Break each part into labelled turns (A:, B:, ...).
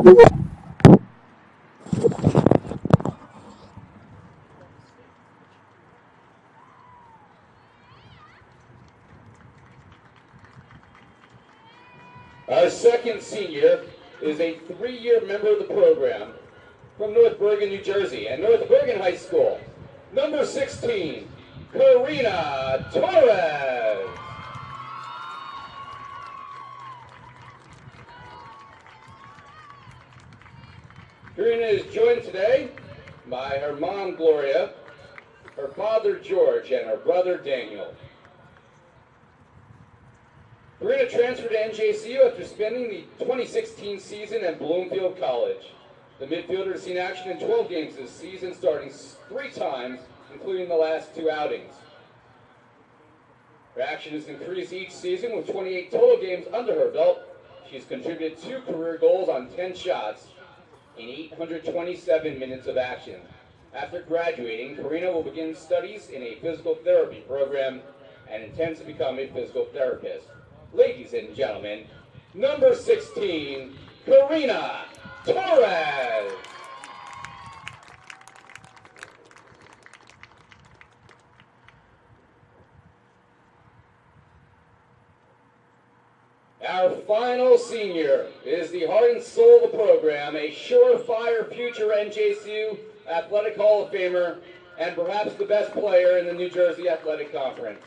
A: Our second senior is a 3-year member of the program from North Bergen, New Jersey, and North Bergen High School. Number 16, Karina Torres. Karina is joined today by her mom, Gloria, her father, George, and her brother, Daniel. Karina transferred to NJCU after spending the 2016 season at Bloomfield College. The midfielder has seen action in 12 games this season, starting 3 times, including the last 2 outings. Her action has increased each season with 28 total games under her belt. She's contributed 2 career goals on 10 shots in 827 minutes of action. After graduating, Karina will begin studies in a physical therapy program and intends to become a physical therapist. Ladies and gentlemen, number 16, Karina Torres. Our final senior is the heart and soul of the program, a surefire future NJCU Athletic Hall of Famer, and perhaps the best player in the New Jersey Athletic Conference.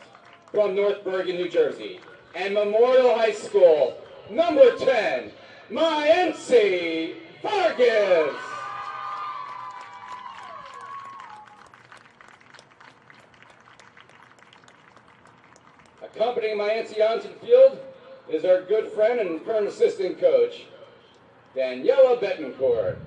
A: From North Bergen, New Jersey, and Memorial High School, number 10, Mayensi Vargas. Accompanying Mayensi onto the field is our good friend and current assistant coach, Daniela Betancourt.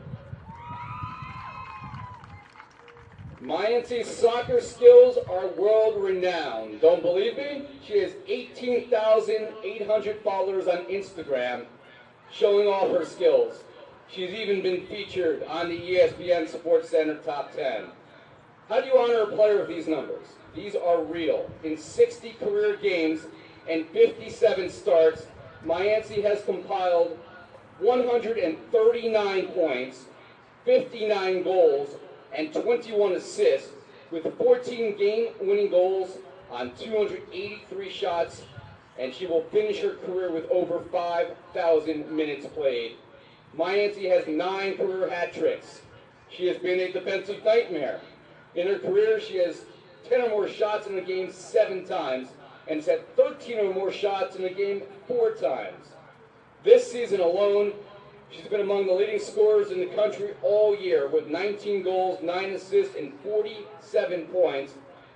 A: Mayensi's soccer skills are world-renowned. Don't believe me? She has 18,800 followers on Instagram showing off her skills. She's even been featured on the ESPN Sports Center Top 10. How do you honor a player with these numbers? These are real. In 60 career games and 57 starts, Mayensi has compiled 139 points, 59 goals, and 21 assists, with 14 game-winning goals on 283 shots, and she will finish her career with over 5,000 minutes played. Mayensi has 9 career hat tricks. She has been a defensive nightmare. In her career, she has 10 or more shots in a game 7 times, and has had 13 or more shots in a game 4 times. This season alone, she's been among the leading scorers in the country all year with 19 goals, 9 assists, and 47 points.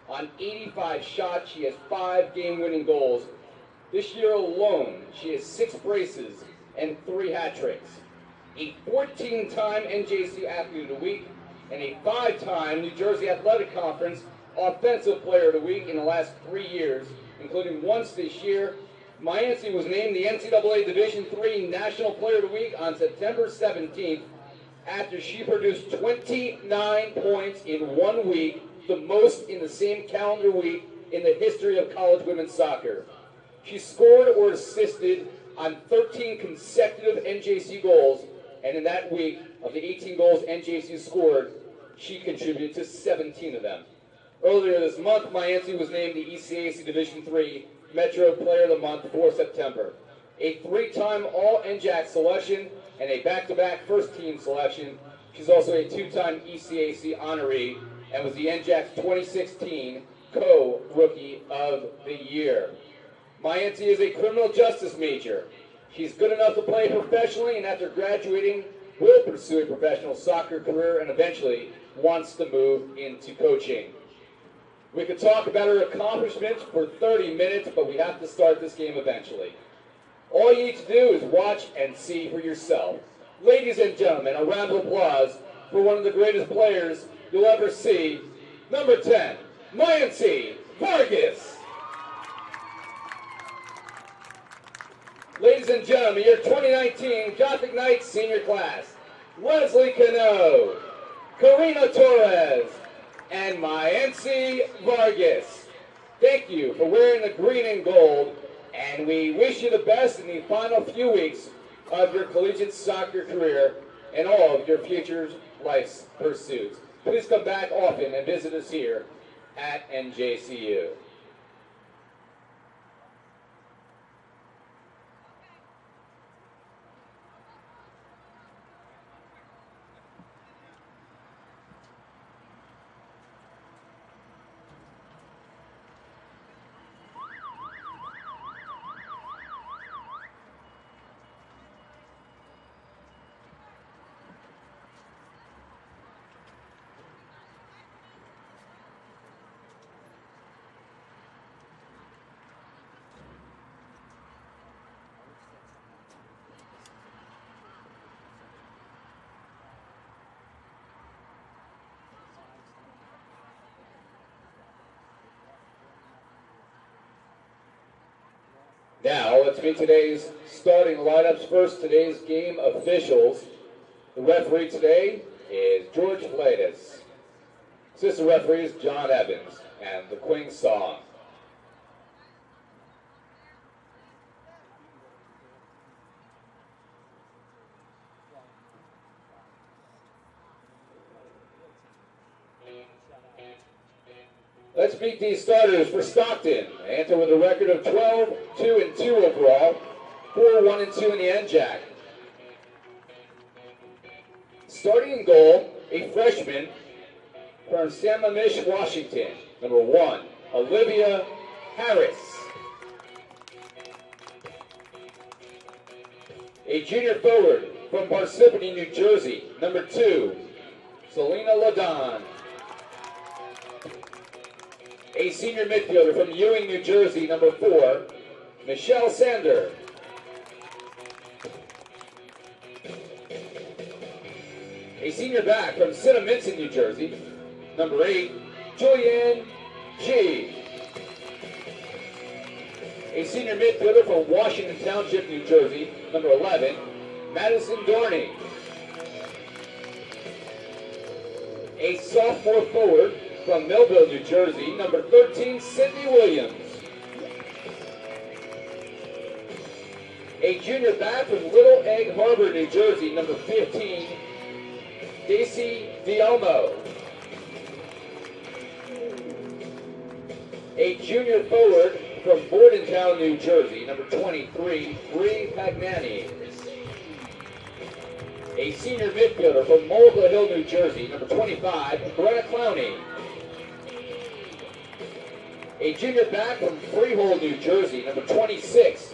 A: On 85 shots, she has 5 game-winning goals. This year alone, she has 6 braces and 3 hat tricks. A 14-time NJCU Athlete of the Week and a 5-time New Jersey Athletic Conference Offensive Player of the Week in the last 3 years, including once this year. Mayensi was named the NCAA Division III National Player of the Week on September 17th after she produced 29 points in 1 week, the most in the same calendar week in the history of college women's soccer. She scored or assisted on 13 consecutive NJCU goals, and in that week, of the 18 goals NJCU scored, she contributed to 17 of them. Earlier this month, Mayensi was named the ECAC Division III Metro Player of the Month for September. A 3-time All-NJAC selection and a back-to-back first-team selection. She's also a 2-time ECAC honoree and was the NJAC's 2016 Co-Rookie of the Year. Mayensi is a criminal justice major. She's good enough to play professionally, and after graduating, will pursue a professional soccer career and eventually wants to move into coaching. We could talk about her accomplishments for 30 minutes, but we have to start this game eventually. All you need to do is watch and see for yourself. Ladies and gentlemen, a round of applause for one of the greatest players you'll ever see, number 10, Mayensi Vargas. Ladies and gentlemen, your 2019 Gothic Knights senior class, Leslie Cano, Karina Torres, and Mayensi Vargas. Thank you for wearing the green and gold, and we wish you the best in the final few weeks of your collegiate soccer career and all of your future life's pursuits. Please come back often and visit us here at NJCU. Now, let's meet today's starting lineups. First, today's game officials. The referee today is George Flatus. Assistant referee is John Evans and the Queen Song. Let's meet these starters for Stockton. They enter with a record of 12-2-2 overall, 4-1-2 in the NJAC. Starting in goal, a freshman from Sammamish, Washington, number 1, Olivia Harris. A junior forward from Parsippany, New Jersey, number 2, Selena Ladon. A senior midfielder from Ewing, New Jersey, number 4, Michelle Sander. A senior back from Cinnaminson, New Jersey, number 8, Julianne G. A senior midfielder from Washington Township, New Jersey, number 11, Madison Dorney. A sophomore forward from Millville, New Jersey, number 13, Sydney Williams. A junior back from Little Egg Harbor, New Jersey, number 15, Daisy Diomo. A junior forward from Bordentown, New Jersey, number 23, Bree Pagnani. A senior midfielder from Mulga Hill, New Jersey, number 25, Brenna Clowney. A junior back from Freehold, New Jersey, number 26,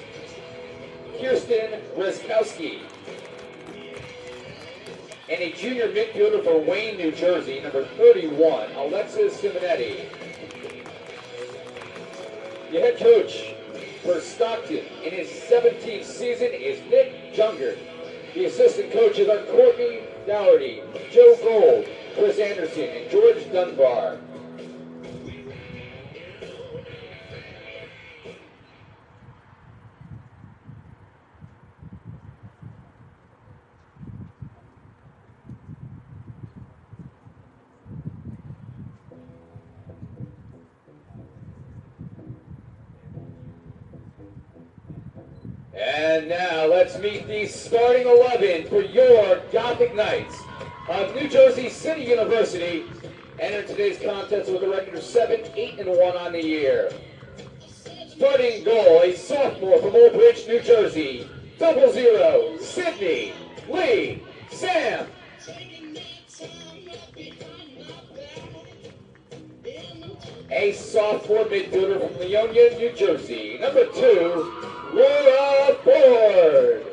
A: Kirsten Ryskowski. And a junior midfielder for Wayne, New Jersey, number 31, Alexis Simonetti. The head coach for Stockton in his 17th season is Nick Junger. The assistant coaches are Courtney Dougherty, Joe Gold, Chris Anderson, and George Dunbar. And now let's meet the starting 11 for your Gothic Knights of New Jersey City University. Enter today's contest with a record of 7-8-1 on the year. Starting goal, a sophomore from Old Bridge, New Jersey, 00, Sydney Lee Sam. A sophomore midfielder from Leonia, New Jersey, number 2, Laura Ford.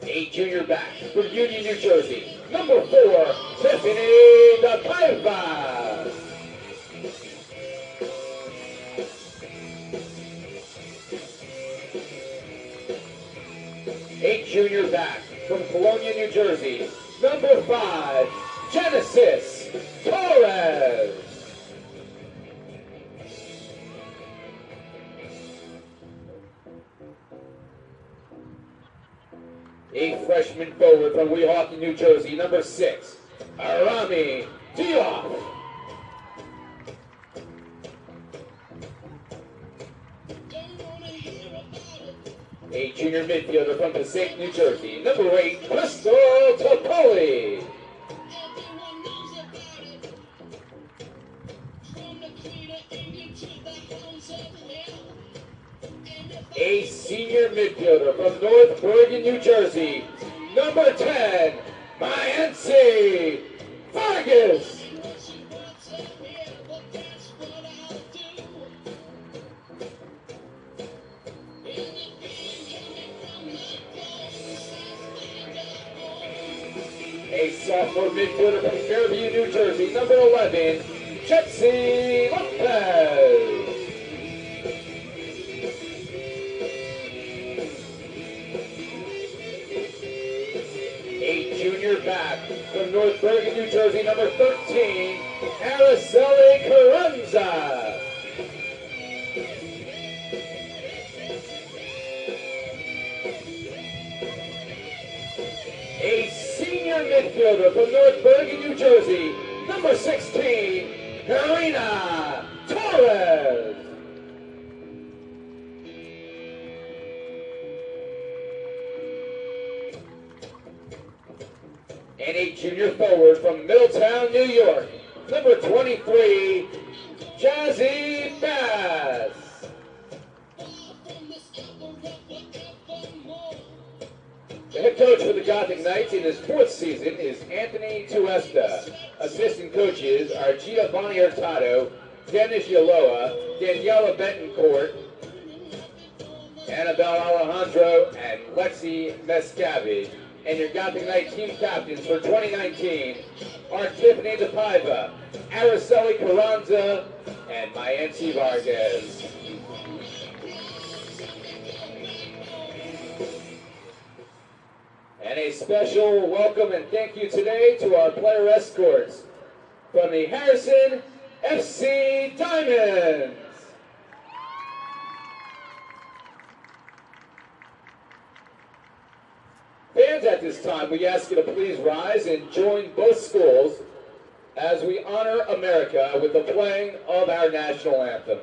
A: A junior back from Union, New Jersey, number 4, Tiffany DePaiva. A junior back from Colonia, New Jersey, number 5, Genesis Torres. A freshman forward from Weehawken, New Jersey, number 6, Arami Diop. A junior midfielder from Passaic, New Jersey, number 8, Crystal Topoli. A senior midfielder from North Bergen, New Jersey, number 10, Mayancy Vargas. A sophomore midfielder from Fairview, New Jersey, number 11, Jetsi Lopez. A junior back from North Bergen, New Jersey, number 13, Araceli Carranza. A senior midfielder from North Bergen, New Jersey, number 16, Karina Torres. And a junior forward from Middletown, New York, number 23, Jazzy Bass. The head coach for the Gothic Knights in his 4th season is Anthony Tuesta. Assistant coaches are Giovanni Hurtado, Dennis Yaloa, Daniela Betancourt, Annabelle Alejandro, and Lexi Mescavage. And your Gothic Knight team captains for 2019 are Tiffany DePaiva, Araceli Carranza, and Mayancy Vargas. And a special welcome and thank you today to our player escorts from the Harrison FC Diamonds. Fans, at this time, we ask you to please rise and join both schools as we honor America with the playing of our national anthem.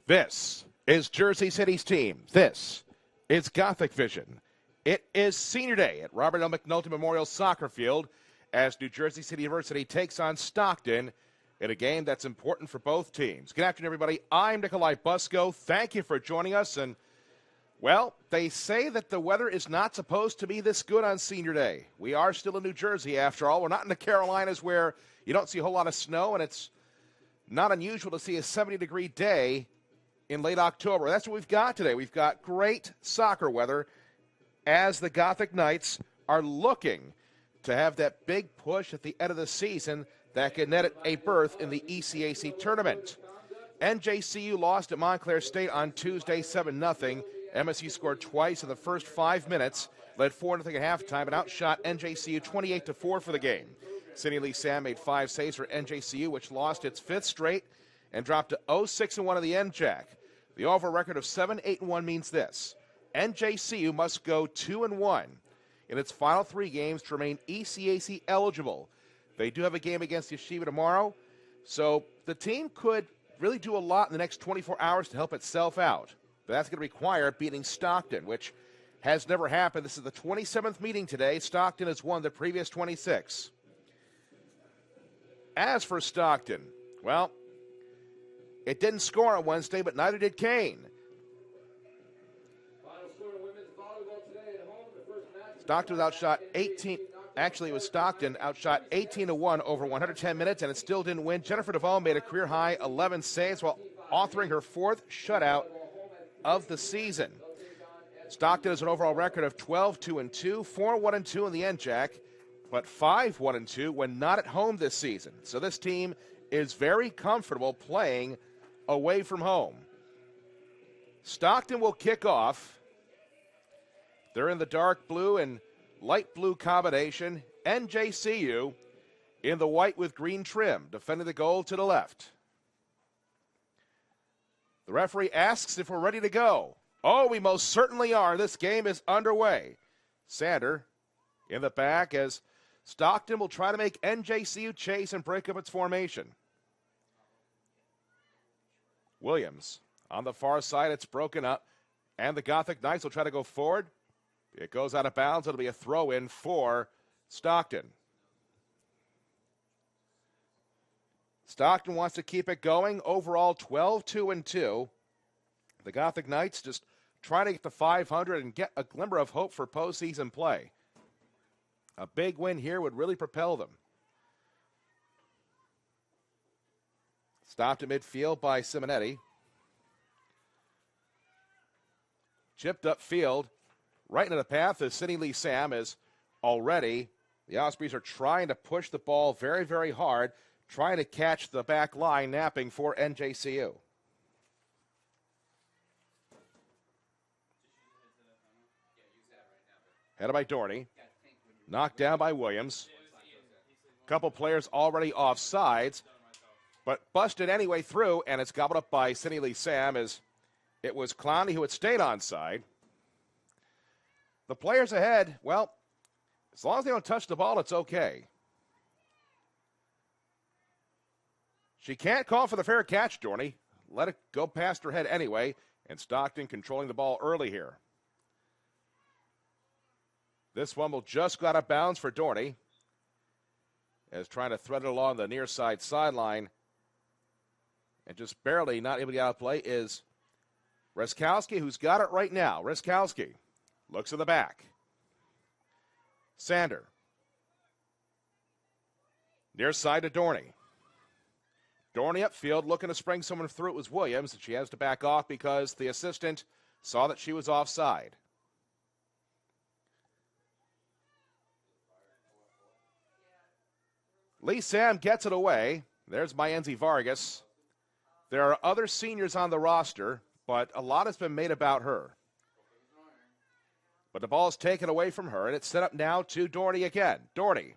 B: This is Jersey City's team. This is GothicVision. It is senior day at Robert L. McNulty Memorial Soccer Field as New Jersey City University takes on Stockton in a game that's important for both teams. Good afternoon, everybody. I'm Nik Busco. Thank you for joining us. And, well, they say that the weather is not supposed to be this good on senior day. We are still in New Jersey, after all. We're not in the Carolinas where you don't see a whole lot of snow, and it's not unusual to see a 70-degree day in late October. That's what we've got today. We've got great soccer weather as the Gothic Knights are looking to have that big push at the end of the season that could net it a berth in the ECAC tournament. NJCU lost at Montclair State on Tuesday 7-0. MSU scored twice in the first 5 minutes, led 4-0 at halftime, and outshot NJCU 28-4 for the game. Cindy Lee Sam made 5 saves for NJCU, which lost its 5th straight and dropped to 0-6-1 in the NJAC. The overall record of 7-8-1 means this: NJCU must go 2-1 in its final 3 games to remain ECAC eligible. They do have a game against Yeshiva tomorrow, so the team could really do a lot in the next 24 hours to help itself out. But that's going to require beating Stockton, which has never happened. This is the 27th meeting today. Stockton has won the previous 26. As for Stockton, well, it didn't score on Wednesday, but neither did Kane. Stockton was outshot 18. Actually, it was Stockton outshot 18-1 over 110 minutes, and it still didn't win. Jennifer DeVoe made a career-high 11 saves while authoring her 4th shutout of the season. Stockton has an overall record of 12-2-2, 4-1-2 in the NJAC, but 5-1-2 when not at home this season. So this team is very comfortable playing away from home. Stockton will kick off. They're in the dark blue and light blue combination. NJCU in the white with green trim, defending the goal to the left. The referee asks if we're ready to go. Oh, we most certainly are. This game is underway. Sander in the back as Stockton will try to make NJCU chase and break up its formation. Williams on the far side. It's broken up, and the Gothic Knights will try to go forward. It goes out of bounds. It'll be a throw-in for Stockton. Stockton wants to keep it going. Overall, 12-2-2. The Gothic Knights just trying to get to 500 and get a glimmer of hope for postseason play. A big win here would really propel them. Stopped at midfield by Simonetti. Chipped upfield. Right into the path of Cindy Lee Sam is already. The Ospreys are trying to push the ball very, very hard, trying to catch the back line napping for NJCU. Headed by Dorney. Knocked down by Williams. Couple players already off sides, but busted anyway through, and it's gobbled up by Cindy Lee Sam as it was Clowney who had stayed onside. The players ahead, well, as long as they don't touch the ball, it's okay. She can't call for the fair catch, Dorney. Let it go past her head anyway, and Stockton controlling the ball early here. This one will just go out of bounds for Dorney, as trying to thread it along the near side sideline, and just barely not able to get out of play is Reskowski, who's got it right now. Reskowski looks in the back. Sander. Near side to Dorney. Dorney upfield looking to spring someone through. It was Williams, and she has to back off because the assistant saw that she was offside. Lee Sam gets it away. There's Mayenzi Vargas. There are other seniors on the roster, but a lot has been made about her. But the ball is taken away from her, and it's set up now to Dorney again. Dorney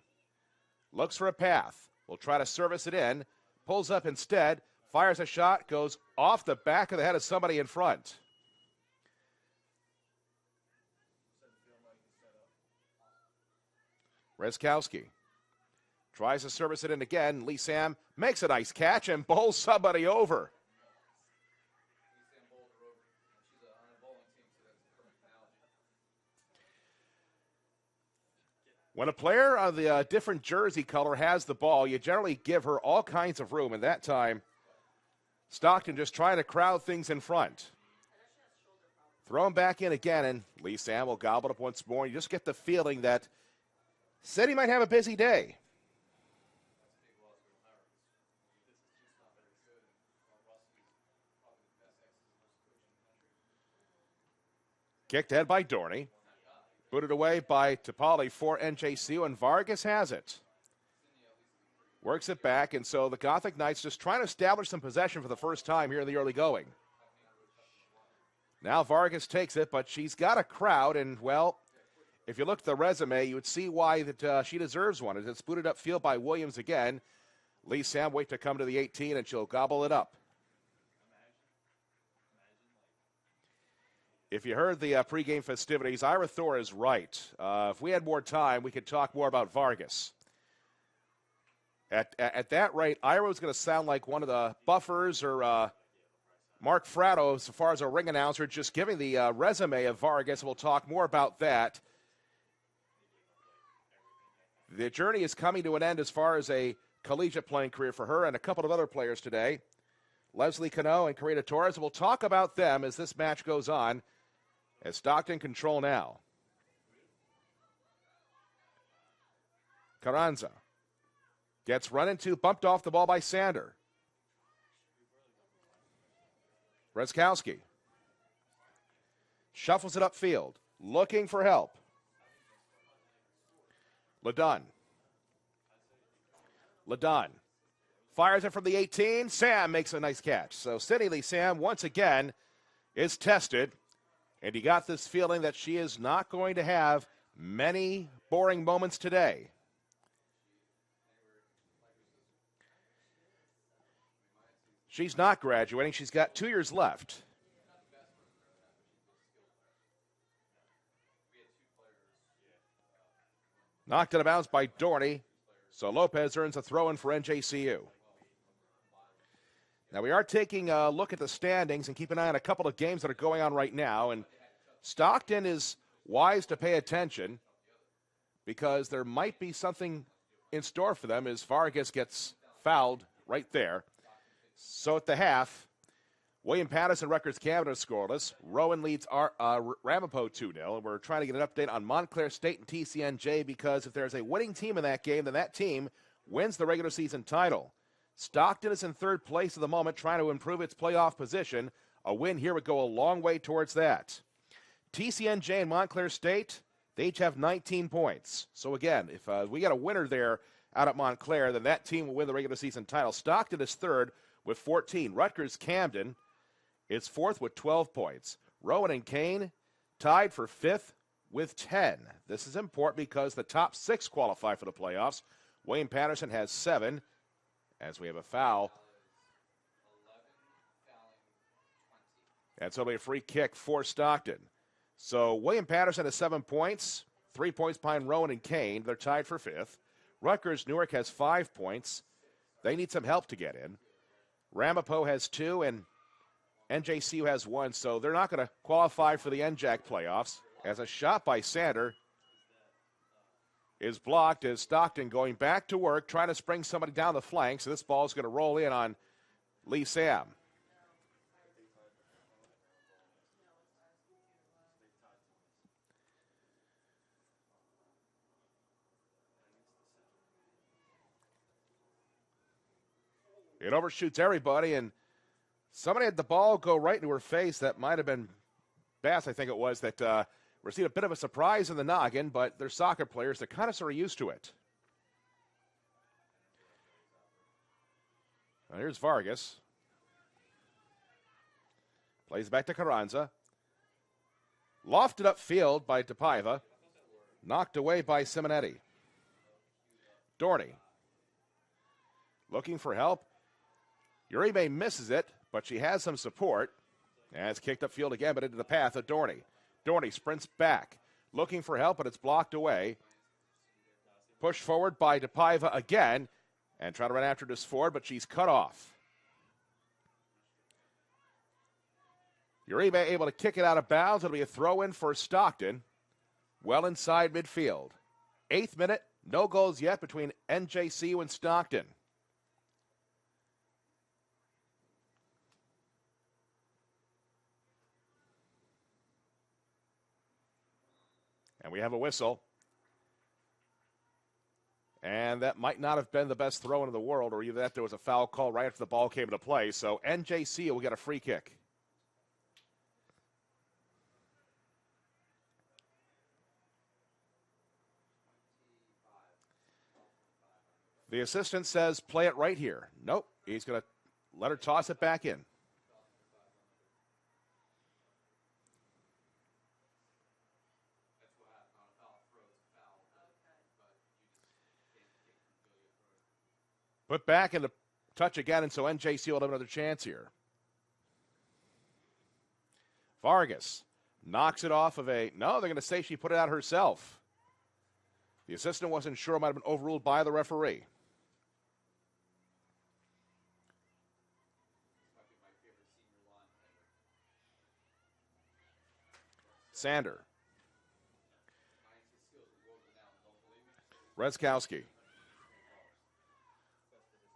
B: looks for a path. Will try to service it in. Pulls up instead. Fires a shot. Goes off the back of the head of somebody in front. Reskowski tries to service it in again. Lee Sam makes a nice catch and bowls somebody over. When a player of the different jersey color has the ball, you generally give her all kinds of room. And that time, Stockton just trying to crowd things in front. Thrown back in again, and Lee Sam will gobble it up once more. You just get the feeling that said he might have a busy day. Kicked ahead by Dorney. Booted away by Topali for NJCU, and Vargas has it. Works it back, and so the Gothic Knights just trying to establish some possession for the first time here in the early going. Now Vargas takes it, but she's got a crowd, and, well, if you look at the resume, you would see why that she deserves one. As it's booted upfield by Williams again. Lee Sam wait to come to the 18, and she'll gobble it up. If you heard the pregame festivities, Ira Thor is right. If we had more time, we could talk more about Vargas. At that rate, Ira was going to sound like one of the buffers or Mark Fratto, as far as a ring announcer, just giving the resume of Vargas. We'll talk more about that. The journey is coming to an end as far as a collegiate playing career for her and a couple of other players today. Leslie Cano and Karina Torres. We'll talk about them as this match goes on, as Stockton control now. Carranza gets run into, bumped off the ball by Sander. Breskowski shuffles it upfield, looking for help. Ladon fires it from the 18. Sam makes a nice catch. So Sidney Lee Sam once again is tested, and he got this feeling that she is not going to have many boring moments today. She's not graduating. She's got 2 years left. Knocked out of bounds by Dorney. So Lopez earns a throw-in for NJCU. Now we are taking a look at the standings and keep an eye on a couple of games that are going on right now. And Stockton is wise to pay attention because there might be something in store for them as Vargas gets fouled right there. So at the half, William Patterson, Rutgers Camden are scoreless. Rowan leads Ramapo 2-0. And we're trying to get an update on Montclair State and TCNJ because if there's a winning team in that game, then that team wins the regular season title. Stockton is in third place at the moment, trying to improve its playoff position. A win here would go a long way towards that. TCNJ and Montclair State, they each have 19 points. So again, if we get a winner there out at Montclair, then that team will win the regular season title. Stockton is third with 14. Rutgers Camden is fourth with 12 points. Rowan and Kane tied for fifth with 10. This is important because the top 6 qualify for the playoffs. William Patterson has 7, as we have a foul. And so it'll be a free kick for Stockton. So William Patterson has 7 points, 3 points behind Rowan and Kane. They're tied for fifth. Rutgers Newark has 5 points. They need some help to get in. Ramapo has 2, and NJCU has 1, so they're not going to qualify for the NJAC playoffs. As a shot by Sander is blocked as Stockton going back to work, trying to spring somebody down the flank, so this ball is going to roll in on Lee Sam. It overshoots everybody, and somebody had the ball go right into her face. That might have been Bass, I think it was, that received a bit of a surprise in the noggin, but they're soccer players. They're kind of sort of used to it. Now here's Vargas. Plays back to Carranza. Lofted upfield by Topaiva. Knocked away by Simonetti. Dorney. Looking for help. Uribe misses it, but she has some support. And it's kicked upfield again, but into the path of Dorney. Dorney sprints back. Looking for help, but it's blocked away. Pushed forward by Topaiva again. And trying to run after this forward, but she's cut off. Uribe able to kick it out of bounds. It'll be a throw-in for Stockton. Well inside midfield. 8th minute, no goals yet between NJCU and Stockton. And we have a whistle. And that might not have been the best throw in the world, or either that there was a foul call right after the ball came into play. So NJC will get a free kick. The assistant says, play it right here. Nope, he's going to let her toss it back in. Put back in the touch again, and so NJC will have another chance here. Vargas knocks it off of a, no, they're going to say she put it out herself. The assistant wasn't sure, it might have been overruled by the referee. Sander. Rezkowski.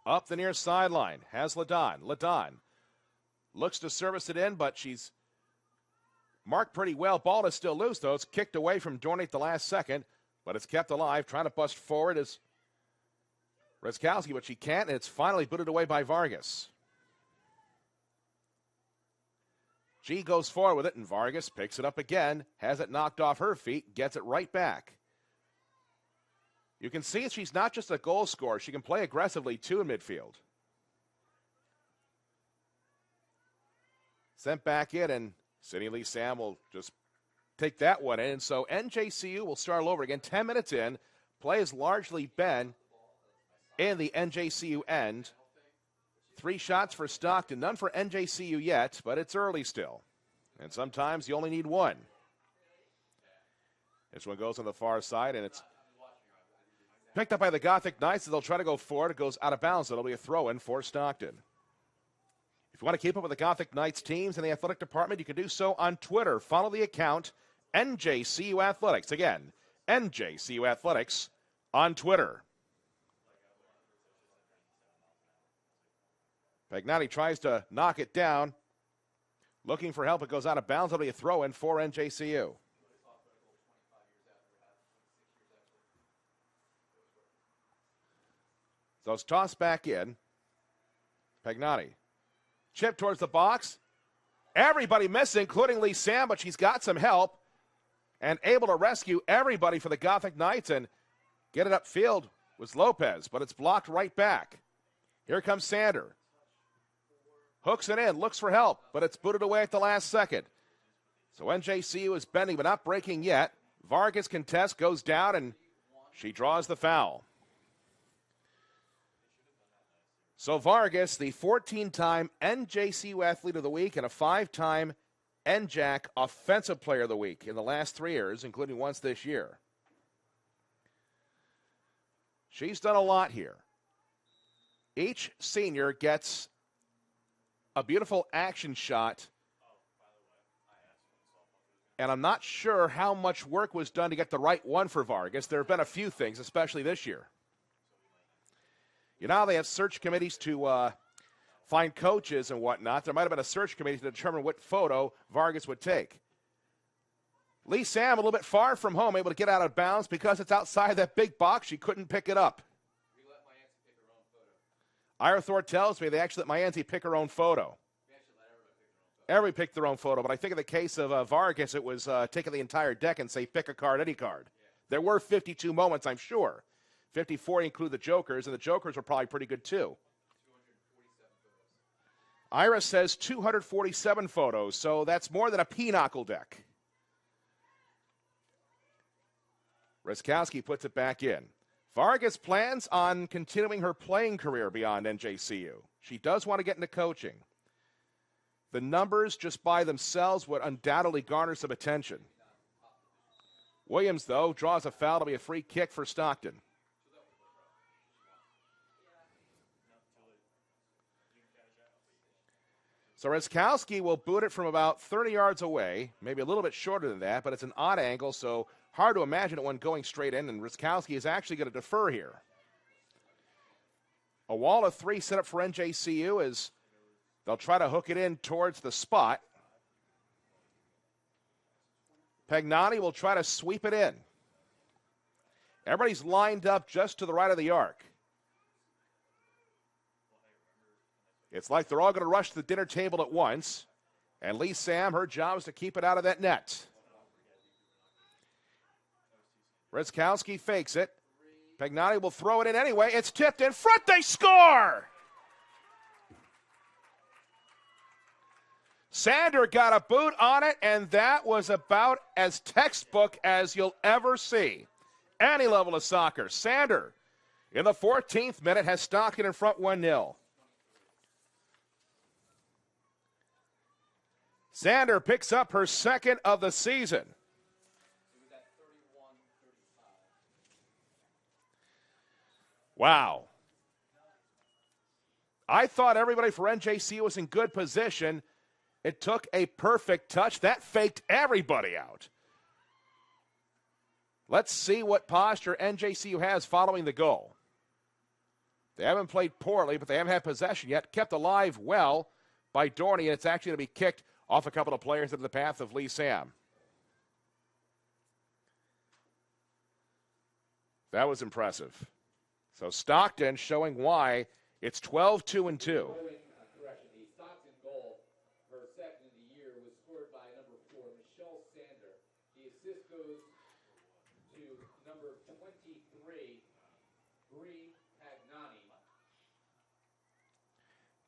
B: Up the near sideline, has Ladon. Ladon looks to service it in, but she's marked pretty well. Ball is still loose, though. It's kicked away from Dorney at the last second, but it's kept alive. Trying to bust forward is Rezkowski, but she can't, and it's finally booted away by Vargas. G goes forward with it, and Vargas picks it up again, has it knocked off her feet, gets it right back. You can see she's not just a goal scorer. She can play aggressively, too, in midfield. Sent back in, and Sidney Lee Sam will just take that one in. And so NJCU will start all over again. 10 minutes in. Play has largely been in the NJCU end. 3 shots for Stockton. None for NJCU yet, but it's early still. And sometimes you only need one. This one goes on the far side, and it's picked up by the Gothic Knights as they'll try to go forward. It goes out of bounds. It'll be a throw-in for Stockton. If you want to keep up with the Gothic Knights teams in the athletic department, you can do so on Twitter. Follow the account NJCU Athletics. Again, NJCU Athletics on Twitter. Pagnotti tries to knock it down. Looking for help. It goes out of bounds. It'll be a throw-in for NJCU. So it's tossed back in. Pagnotti. Chip towards the box. Everybody missing, including Lee Sam, but she's got some help and able to rescue everybody for the Gothic Knights and get it upfield was Lopez, but it's blocked right back. Here comes Sander. Hooks it in, looks for help, but it's booted away at the last second. So NJCU is bending, but not breaking yet. Vargas contests, goes down, and she draws the foul. So Vargas, the 14-time NJCU Athlete of the Week and a 5-time NJAC Offensive Player of the Week in the last 3 years, including once this year. She's done a lot here. Each senior gets a beautiful action shot, and I'm not sure how much work was done to get the right one for Vargas. There have been a few things, especially this year. You know how they have search committees to find coaches and whatnot. There might have been a search committee to determine what photo Vargas would take. Lee Sam a little bit far from home, able to get out of bounds because it's outside that big box. She couldn't pick it up.
A: We let Mayanzi pick her own photo.
B: Ira Thor tells me they actually let Mayanzi pick her own photo.
A: We actually let everybody
B: Everybody picked their own photo, but I think in the case of Vargas, it was taking the entire deck and say, pick a card, any card. Yeah. There were 52 moments, I'm sure. 54 include the Jokers, and the Jokers were probably pretty good, too.
A: 247 photos.
B: Ira says 247 photos, so that's more than a pinochle deck. Rezkowski puts it back in. Vargas plans on continuing her playing career beyond NJCU. She does want to get into coaching. The numbers just by themselves would undoubtedly garner some attention. Williams, though, draws a foul to be a free kick for Stockton. So Rezkowski will boot it from about 30 yards away, maybe a little bit shorter than that, but it's an odd angle, so hard to imagine it one going straight in, and Rezkowski is actually going to defer here. A wall of 3 set up for NJCU as they'll try to hook it in towards the spot. Pagnotti will try to sweep it in. Everybody's lined up just to the right of the arc. It's like they're all going to rush to the dinner table at once. And Lee Sam, her job is to keep it out of that net. Rezkowski fakes it. Pagnani will throw it in anyway. It's tipped in front. They score! Sander got a boot on it, and that was about as textbook as you'll ever see. Any level of soccer. Sander, in the 14th minute, has Stockton in front 1-0. Sander picks up her second of the season. Wow. I thought everybody for NJC was in good position. It took a perfect touch. That faked everybody out. Let's see what posture NJCU has following the goal. They haven't played poorly, but they haven't had possession yet. Kept alive well by Dorney, and it's actually going to be kicked off a couple of players into the path of Lee Sam. That was impressive. So Stockton showing why it's 12-2-2.
A: The Stockton goal, her second of the year, was scored by number 4, Michelle Sander. The assist goes to number 23, Bree Pagnani.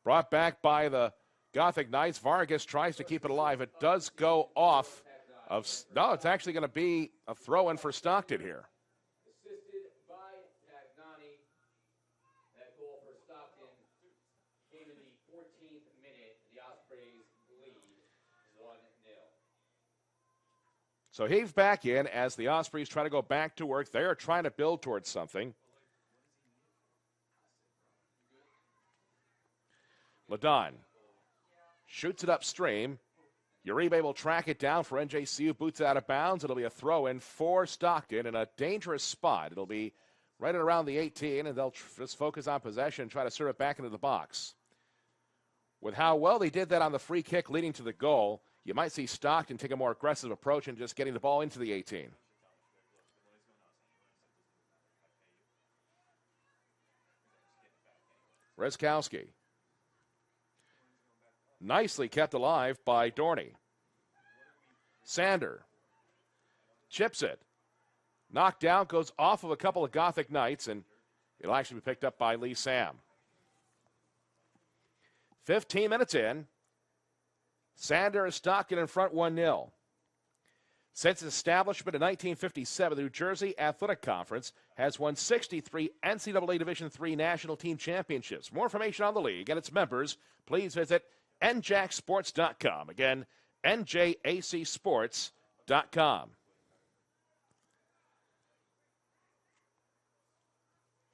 B: Brought back by the Gothic Knights. Vargas tries to keep it alive. It does go off of. No, it's actually going to be a throw-in for Stockton here.
A: Assisted by Pagnani. That goal for Stockton came in the 14th minute. The Ospreys lead 1-0.
B: So he's back in as the Ospreys try to go back to work. They are trying to build towards something. Ladon shoots it upstream. Uribe will track it down for NJCU. Boots it out of bounds. It'll be a throw-in for Stockton in a dangerous spot. It'll be right at around the 18, and they'll just focus on possession and try to serve it back into the box. With how well they did that on the free kick leading to the goal, you might see Stockton take a more aggressive approach and just getting the ball into the 18. Rezkowski. Nicely kept alive by Dorney. Sander chips it. Knocked down, goes off of a couple of Gothic Knights, and it'll actually be picked up by Lee Sam. 15 minutes in. Sander is Stockton in front 1-0. Since its establishment in 1957, the New Jersey Athletic Conference has won 63 NCAA Division III national team championships. For more information on the league and its members, please visit njacsports.com. Again, njacsports.com.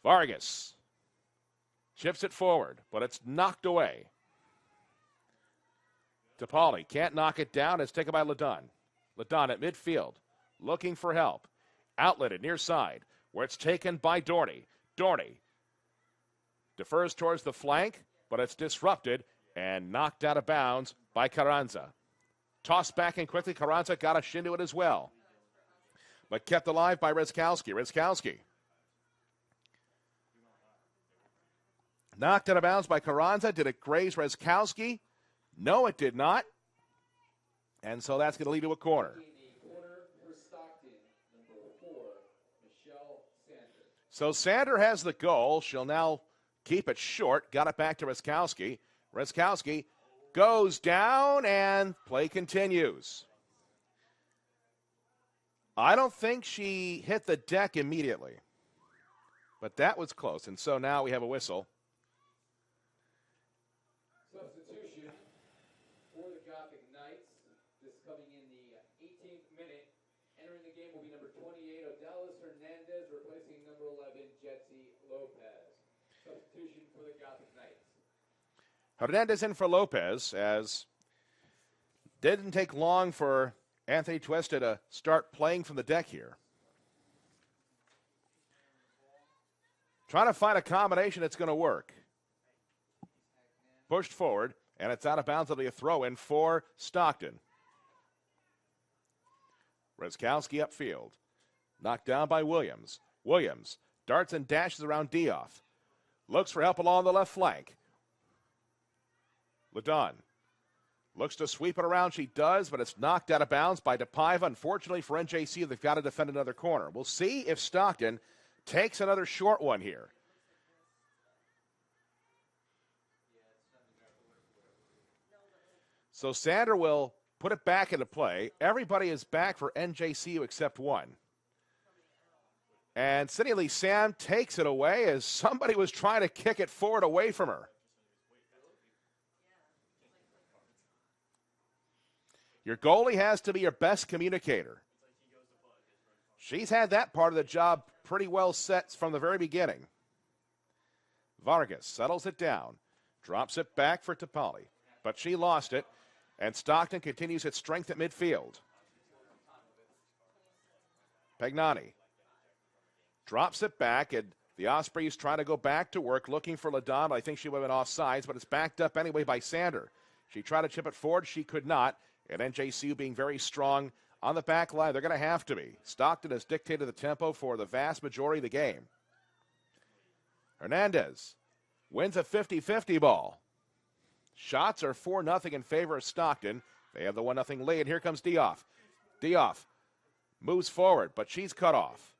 B: Vargas chips it forward, but it's knocked away. Topali can't knock it down. It's taken by Ladon. Ladon at midfield, looking for help. Outletted near side, where it's taken by Dorney. Dorney defers towards the flank, but it's disrupted and knocked out of bounds by Carranza. Tossed back in quickly. Carranza got a shin to it as well, but kept alive by Rezkowski. Rezkowski knocked out of bounds by Carranza. Did it graze Rezkowski? No, it did not. And so that's going to lead to a corner. So Sander has the goal. She'll now keep it short. Got it back to Rezkowski. Rezkowski goes down, and play continues. I don't think she hit the deck immediately, but that was close. And so now we have a whistle.
A: Substitution for the Gothic Knights. This coming in the 18th minute. Entering the game will be number 28, Odalis Hernandez, replacing number 11, Jetsi Lopez. Substitution for the Gothic Knights.
B: Hernandez in for Lopez, as didn't take long for Anthony Tuesta to start playing from the deck here. Trying to find a combination that's going to work. Pushed forward, and it's out of bounds. It'll be a throw-in for Stockton. Rezkowski upfield. Knocked down by Williams. Williams darts and dashes around Dioff. Looks for help along the left flank. Ladon looks to sweep it around. She does, but it's knocked out of bounds by DePaiva. Unfortunately for NJC, they've got to defend another corner. We'll see if Stockton takes another short one here. So Sander will put it back into play. Everybody is back for NJCU except one. And Cindy Lee Sam takes it away as somebody was trying to kick it forward away from her. Your goalie has to be your best communicator. She's had that part of the job pretty well set from the very beginning. Vargas settles it down, drops it back for Topali, but she lost it, and Stockton continues its strength at midfield. Pagnani drops it back, and the Ospreys trying to go back to work, looking for LaDon. I think she would have been offsides, but it's backed up anyway by Sander. She tried to chip it forward. She could not. And NJCU being very strong on the back line. They're going to have to be. Stockton has dictated the tempo for the vast majority of the game. Hernandez wins a 50-50 ball. Shots are 4-0 in favor of Stockton. They have the 1-0 lead. Here comes Dioff. Dioff moves forward, but she's cut off.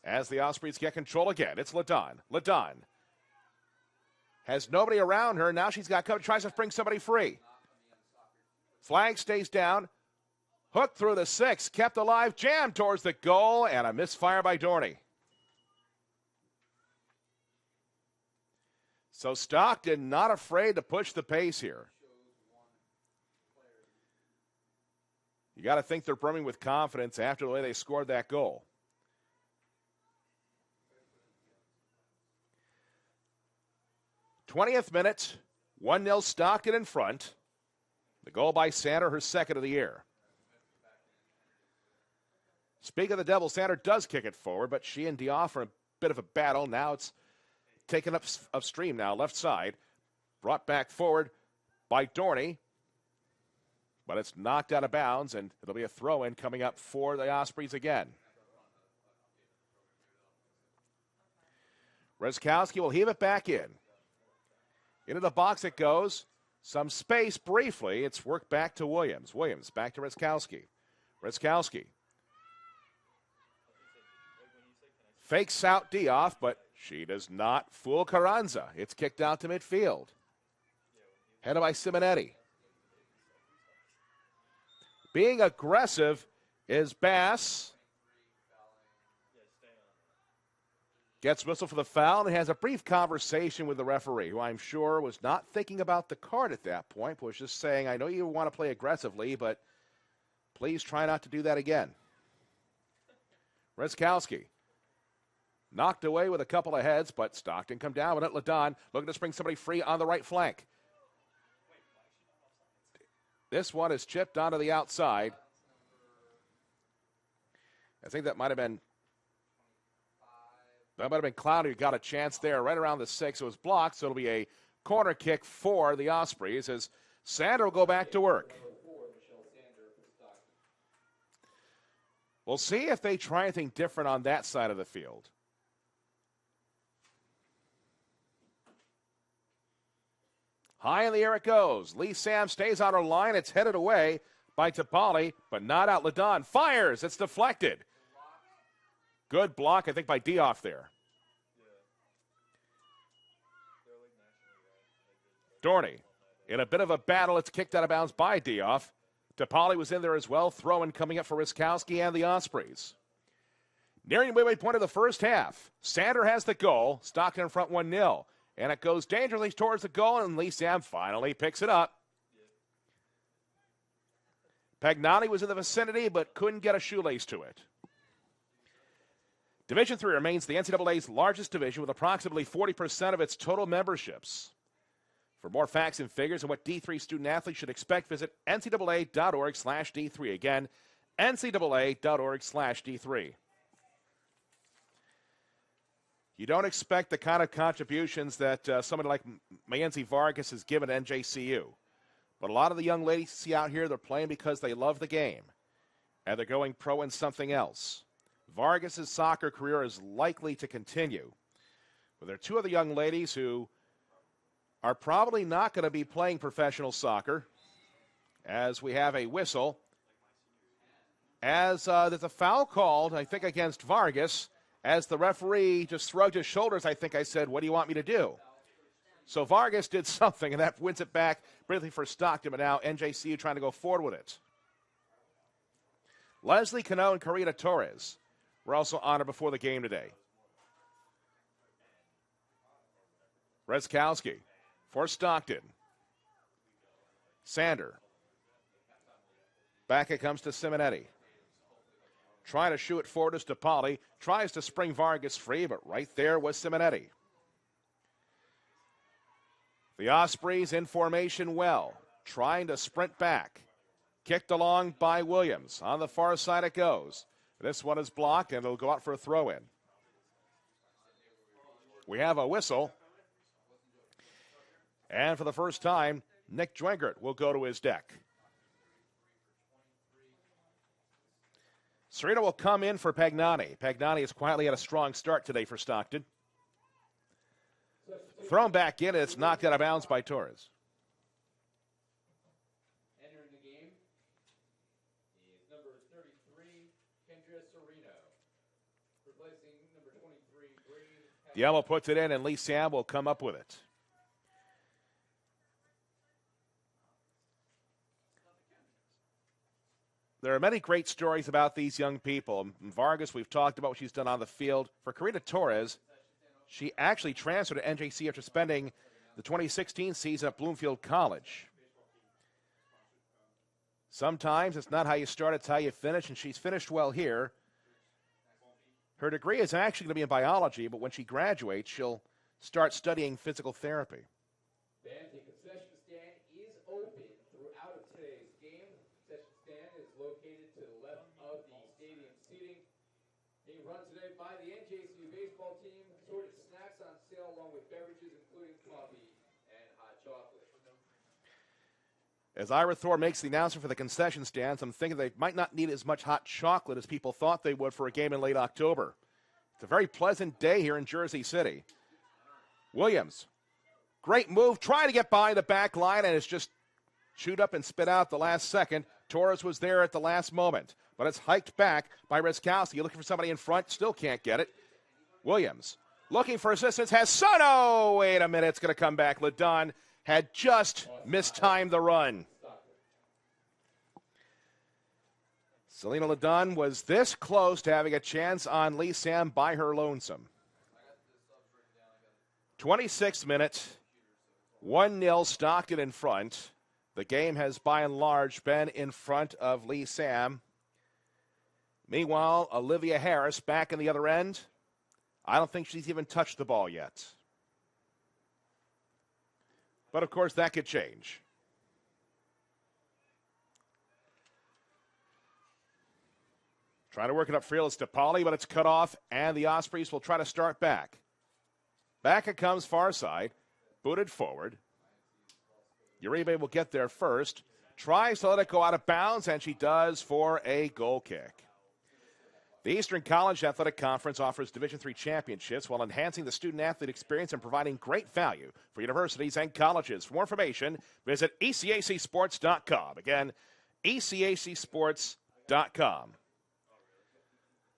B: As the Ospreys get control again, it's LaDon. LaDon has nobody around her. Now she's got cover. Tries to bring somebody free. Flag stays down. Hooked through the 6. Kept alive. Jammed towards the goal. And a misfire by Dorney. So Stockton not afraid to push the pace here. You got to think they're brimming with confidence after the way they scored that goal. '20th minute, 1-0 Stockton in front. The goal by Sander, her second of the year. Speaking of the Devils, Sander does kick it forward, but she and Dioff are in a bit of a battle. Now it's taken up upstream now, left side. Brought back forward by Dorney. But it's knocked out of bounds, and it'll be a throw-in coming up for the Ospreys again. Reszkowski will heave it back in. Into the box it goes. Some space briefly. It's worked back to Williams. Williams back to Reszkowski. Reszkowski fakes out Dioff, but she does not fool Carranza. It's kicked out to midfield. Headed by Simonetti. Being aggressive is Bass. Gets whistle for the foul and has a brief conversation with the referee, who I'm sure was not thinking about the card at that point, but was just saying, I know you want to play aggressively, but please try not to do that again. Reszkowski knocked away with a couple of heads, but Stockton come down with it. LaDon looking to spring somebody free on the right flank. This one is chipped onto the outside. I think that might have been Clowney who got a chance there right around the 6. It was blocked, so it'll be a corner kick for the Ospreys as Sander will go back to work. We'll see if they try anything different on that side of the field. High in the air it goes. Lee Sam stays on her line. It's headed away by Topali, but not out. LaDon fires. It's deflected. Good block, I think, by Dioff there. Dorney in a bit of a battle. It's kicked out of bounds by Dioff. Topali was in there as well. Throw-in coming up for Reszkowski and the Ospreys. Nearing the midway point of the first half. Sander has the goal. Stockton in front 1-0. And it goes dangerously towards the goal, and Lee Sam finally picks it up. Pagnani was in the vicinity, but couldn't get a shoelace to it. Division III remains the NCAA's largest division with approximately 40% of its total memberships. For more facts and figures on what D3 student athletes should expect, visit ncaa.org/D3. Again, ncaa.org/D3. You don't expect the kind of contributions that somebody like Mayenzi Vargas has given to NJCU. But a lot of the young ladies you see out here, they're playing because they love the game. And they're going pro in something else. Vargas' soccer career is likely to continue. But there are two other young ladies who are probably not going to be playing professional soccer, as we have a whistle. As there's a foul called, I think, against Vargas. as the referee just shrugged his shoulders. I think I said, what do you want me to do? So Vargas did something, and that wins it back briefly for Stockton, but now NJCU trying to go forward with it. Leslie Cano and Karina Torres were also honored before the game today. Brezkowski for Stockton. Sander. Back it comes to Simonetti. Trying to shoot it forward as DePauli. Tries to spring Vargas free, but right there was Simonetti. The Ospreys in formation well. Trying to sprint back. Kicked along by Williams. On the far side it goes. This one is blocked, and it'll go out for a throw-in. We have a whistle. And for the first time, Nick Dwingert will go to his deck. Serena will come in for Pagnani. Pagnani has quietly had a strong start today for Stockton. Thrown back in, it's knocked out of bounds by Torres.
A: Entering the game is number 33, Kendra Sereno. Replacing number 23, Brady.
B: Diallo puts it in, and Lee Sam will come up with it. There are many great stories about these young people. Vargas, we've talked about what she's done on the field. For Karina Torres, she actually transferred to NJC after spending the 2016 season at Bloomfield College. Sometimes it's not how you start, it's how you finish, and she's finished well here. Her degree is actually going to be in biology, but when she graduates, she'll start studying physical therapy.
A: The concession stand is open throughout today's game. The concession stand is located to the left of the stadium seating. Being run today by the NJCU baseball team. Assorted snacks on sale along with beverages including coffee and hot chocolate.
B: As Ira Thor makes the announcement for the concession stands, I'm thinking they might not need as much hot chocolate as people thought they would for a game in late October. It's a very pleasant day here in Jersey City. Williams, great move, trying to get by the back line, and it's just chewed up and spit out the last second. Torres was there at the last moment, but it's hiked back by Brezkowski. Looking for somebody in front, still can't get it. Williams, looking for assistance, has Soto. Wait a minute, it's going to come back. Ledon had just mistimed the run. Selena Ledon was this close to having a chance on Lee Sam by her lonesome. 26 minutes, 1-0 Stockton in front. The game has by and large been in front of Lee Sam. Meanwhile, Olivia Harris back in the other end. I don't think she's even touched the ball yet. But, of course, that could change. Trying to work it up field is DePauli, but it's cut off, and the Ospreys will try to start back. Back it comes far side, booted forward. Uribe will get there first. Tries to let it go out of bounds, and she does for a goal kick. The Eastern College Athletic Conference offers Division III championships while enhancing the student-athlete experience and providing great value for universities and colleges. For more information, visit ecacsports.com. Again, ecacsports.com.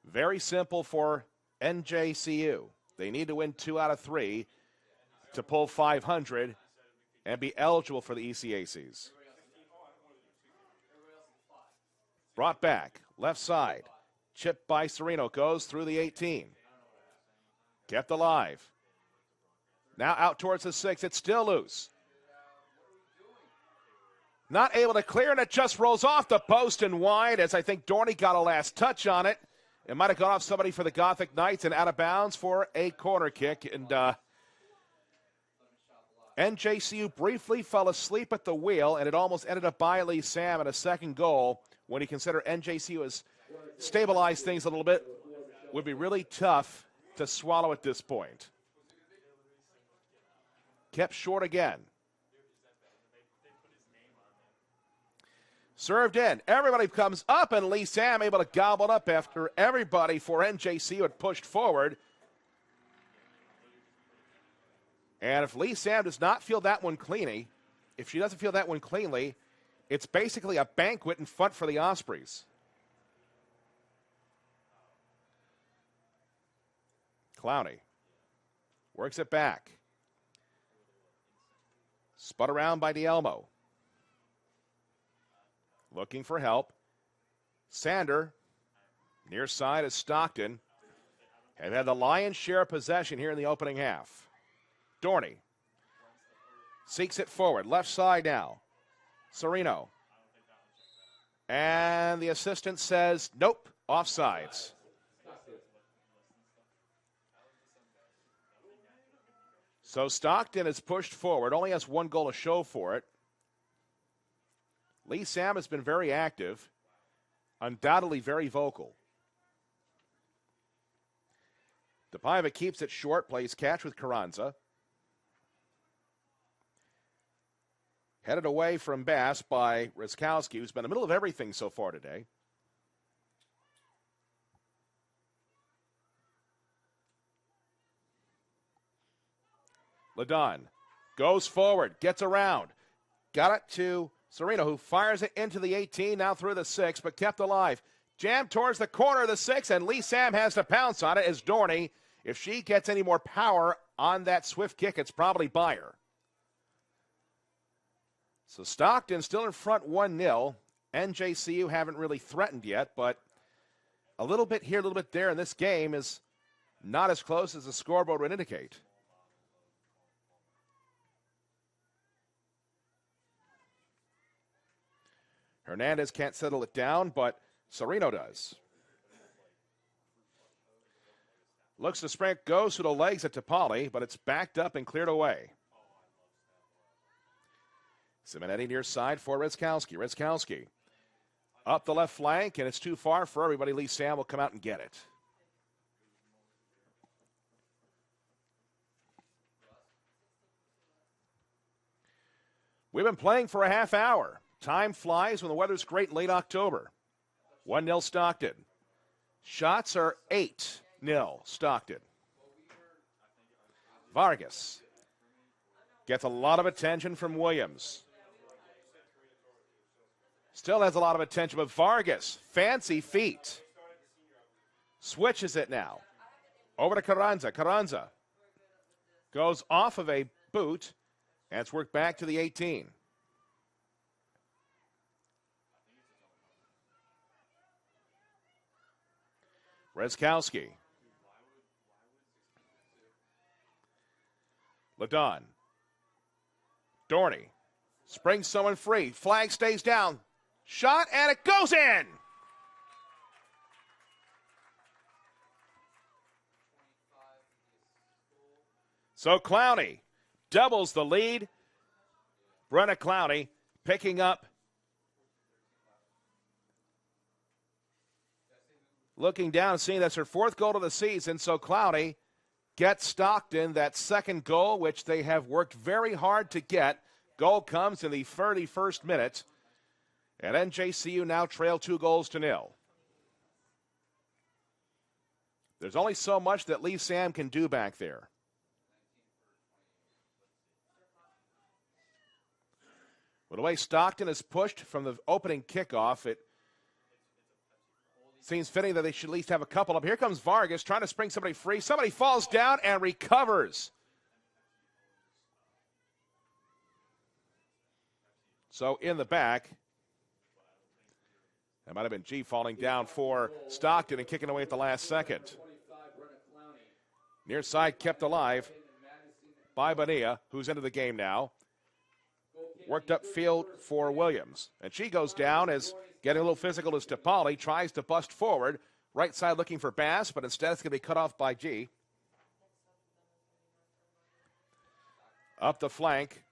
B: Very simple for NJCU. They need to win 2 out of 3 to pull 500 and be eligible for the ECACs. Brought back, left side. Chipped by Sereno, goes through the 18. Kept alive. Now out towards the 6. It's still loose. Not able to clear, and it just rolls off the post and wide, as I think Dorney got a last touch on it. It might have gone off somebody for the Gothic Knights and out of bounds for a corner kick. And NJCU briefly fell asleep at the wheel, and it almost ended up by Lee Sam in a second goal. When you consider NJCU has stabilized things a little bit, would be really tough to swallow at this point. Kept short again. Served in. Everybody comes up, and Lee Sam able to gobble it up after everybody for NJCU had pushed forward. And if Lee Sam does not feel that one cleanly, if she doesn't feel that one cleanly, it's basically a banquet in front for the Ospreys. Clowney works it back. Spun around by D'Elmo. Looking for help. Sander, near side is Stockton. Have had the lion's share of possession here in the opening half. Dorney seeks it forward. Left side now. Serino. And the assistant says, nope, offsides. So Stockton is pushed forward, only has one goal to show for it. Lee Sam has been very active, undoubtedly very vocal. DePaiva keeps it short, plays catch with Carranza. Headed away from Bass by Rizkowski, who's been in the middle of everything so far today. Ladon goes forward, gets around. Got it to Serino, who fires it into the 18, now through the 6, but kept alive. Jammed towards the corner of the 6, and Lee Sam has to pounce on it as Dorney. If she gets any more power on that swift kick, it's probably by her. So Stockton still in front 1-0. NJCU haven't really threatened yet, but a little bit here, a little bit there in this game is not as close as the scoreboard would indicate. Hernandez can't settle it down, but Serino does. Looks to sprint, goes to the legs at Topali, but it's backed up and cleared away. Simonetti near side for Rizkowski. Rizkowski up the left flank, and it's too far for everybody. Lee Sam will come out and get it. We've been playing for a half hour. Time flies when the weather's great late October. 1-0 Stockton. Shots are 8-0 Stockton. Vargas gets a lot of attention from Williams. Still has a lot of attention, but Vargas, fancy feet. Switches it now. Over to Carranza. Carranza goes off of a boot, and it's worked back to the 18. Rizkowski. Ladon. Dorney springs someone free. Flag stays down. Shot, and it goes in. So Clowney doubles the lead. Brenna Clowney picking up. Looking down, seeing that's her 4th goal of the season. So Clowney gets Stockton that 2nd goal, which they have worked very hard to get. Goal comes in the 31st minute. And NJCU now trail 2-0. There's only so much that Lee Sam can do back there. With the way Stockton is pushed from the opening kickoff, it seems fitting that they should at least have a couple up. Here comes Vargas trying to spring somebody free. Somebody falls down and recovers. So in the back, that might have been G falling down for Stockton and kicking away at the last second. Near side kept alive by Bonilla, who's into the game now. Worked up field for Williams. And she goes down as getting a little physical as Topali tries to bust forward. Right side looking for Bass, but instead it's going to be cut off by G. Up the flank,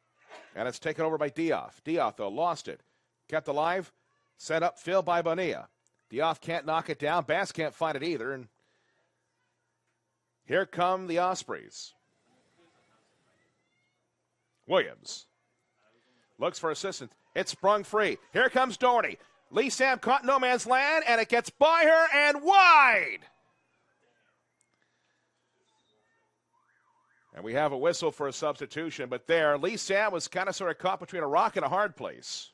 B: and it's taken over by Dioff. Dioff, though, lost it. Kept alive, sent upfield by Bonilla. Dioff can't knock it down. Bass can't find it either. And here come the Ospreys. Williams looks for assistance. It's sprung free. Here comes Dorney. Lee Sam caught no man's land, and it gets by her and wide. And we have a whistle for a substitution, but there, Lee Sam was kind of sort of caught between a rock and a hard place.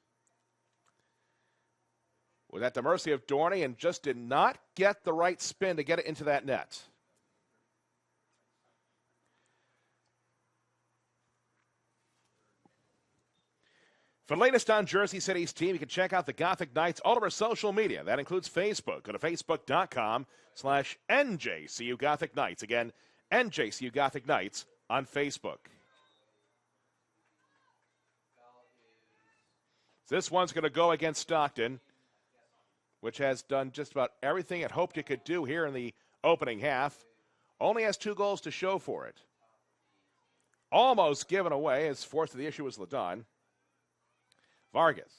B: Was at the mercy of Dorney and just did not get the right spin to get it into that net. For the latest on Jersey City's team, you can check out the Gothic Knights all over social media. That includes Facebook. Go to facebook.com/NJCU Gothic Knights. Again, NJCU Gothic Knights on Facebook. This one's going to go against Stockton, which has done just about everything it hoped it could do here in the opening half. Only has 2 goals to show for it. Almost given away as fourth of the issue was Ladon. Vargas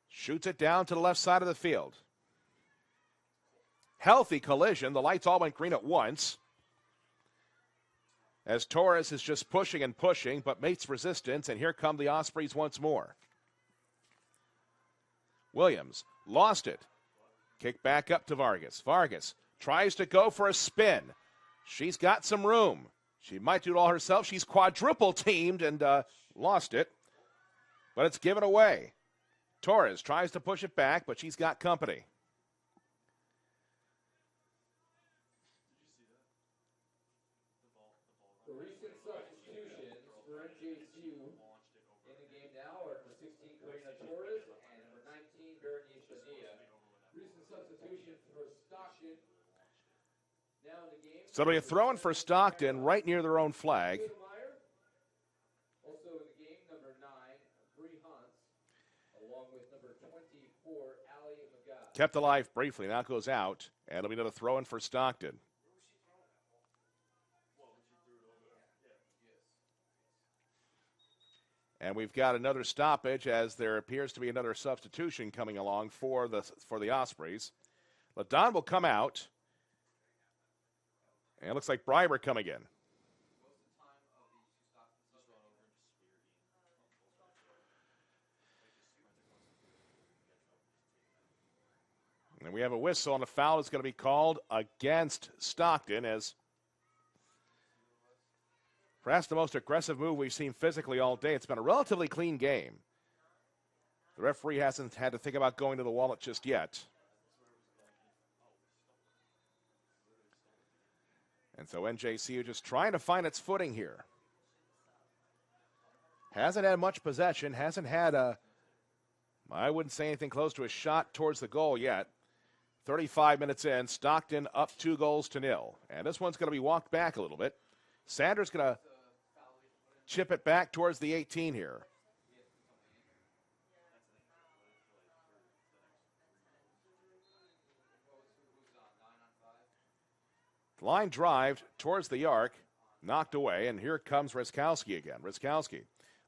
B: shoots it down to the left side of the field. Healthy collision. The lights all went green at once, as Torres is just pushing and pushing, but meets resistance, and here come the Ospreys once more. Williams lost it. Kick back up to Vargas. Vargas tries to go for a spin. She's got some room. She might do it all herself. She's quadruple teamed and lost it, but it's given away. Torres tries to push it back, but she's got company.
A: The recent substitutions for NJCU in the game now are for 16, Karina Torres, and number 19, Berenice Padilla. Recent substitution for Stockton. Now in the game.
B: So they're throwing for Stockton right near their own flag.
A: Also in the game, number 9, Bree Hunt, along with number 24, Allie McGough.
B: Kept alive briefly. Now it goes out, and it'll be another throw-in for Stockton. And we've got another stoppage as there appears to be another substitution coming along for the Ospreys. Ladon will come out. And it looks like Breiber coming in. And we have a whistle, and a foul is going to be called against Stockton as perhaps the most aggressive move we've seen physically all day. It's been a relatively clean game. The referee hasn't had to think about going to the wallet just yet. And so NJCU just trying to find its footing here. Hasn't had much possession, hasn't had I wouldn't say anything close to a shot towards the goal yet. 35 minutes in, Stockton up 2-0. And this one's going to be walked back a little bit. Sanders going to chip it back towards the 18 here. Line drive towards the arc, knocked away, and here comes Ryskowski again. Ryskowski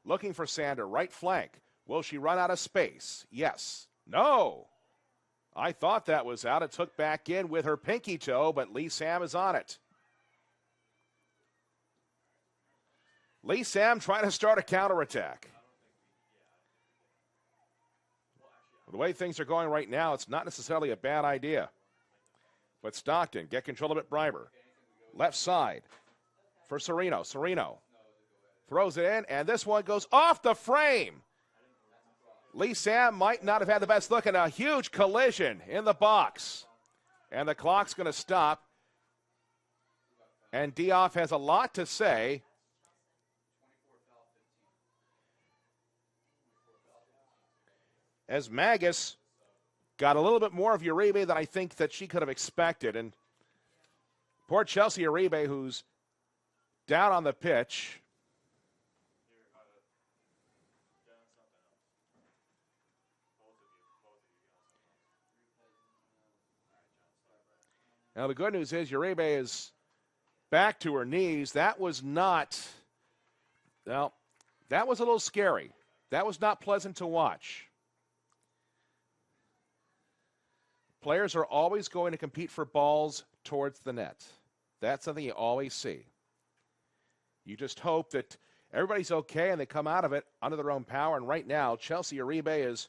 B: looking for Sander, right flank. Will she run out of space? Yes. No. I thought that was out. It took back in with her pinky toe, but Lee Sam is on it. Lee Sam trying to start a counterattack. The way things are going right now, it's not necessarily a bad idea. But Stockton get control of it. Breiber. Left side for Sereno. Sereno throws it in, and this one goes off the frame. Lee Sam might not have had the best look, and a huge collision in the box. And the clock's going to stop. And Dioff has a lot to say. As Magus got a little bit more of Uribe than I think that she could have expected. And poor Chelsea Uribe, who's down on the pitch. Now, the good news is Uribe is back to her knees. That was not, well, that was a little scary. That was not pleasant to watch. Players are always going to compete for balls towards the net. That's something you always see. You just hope that everybody's okay and they come out of it under their own power. And right now, Chelsea Uribe is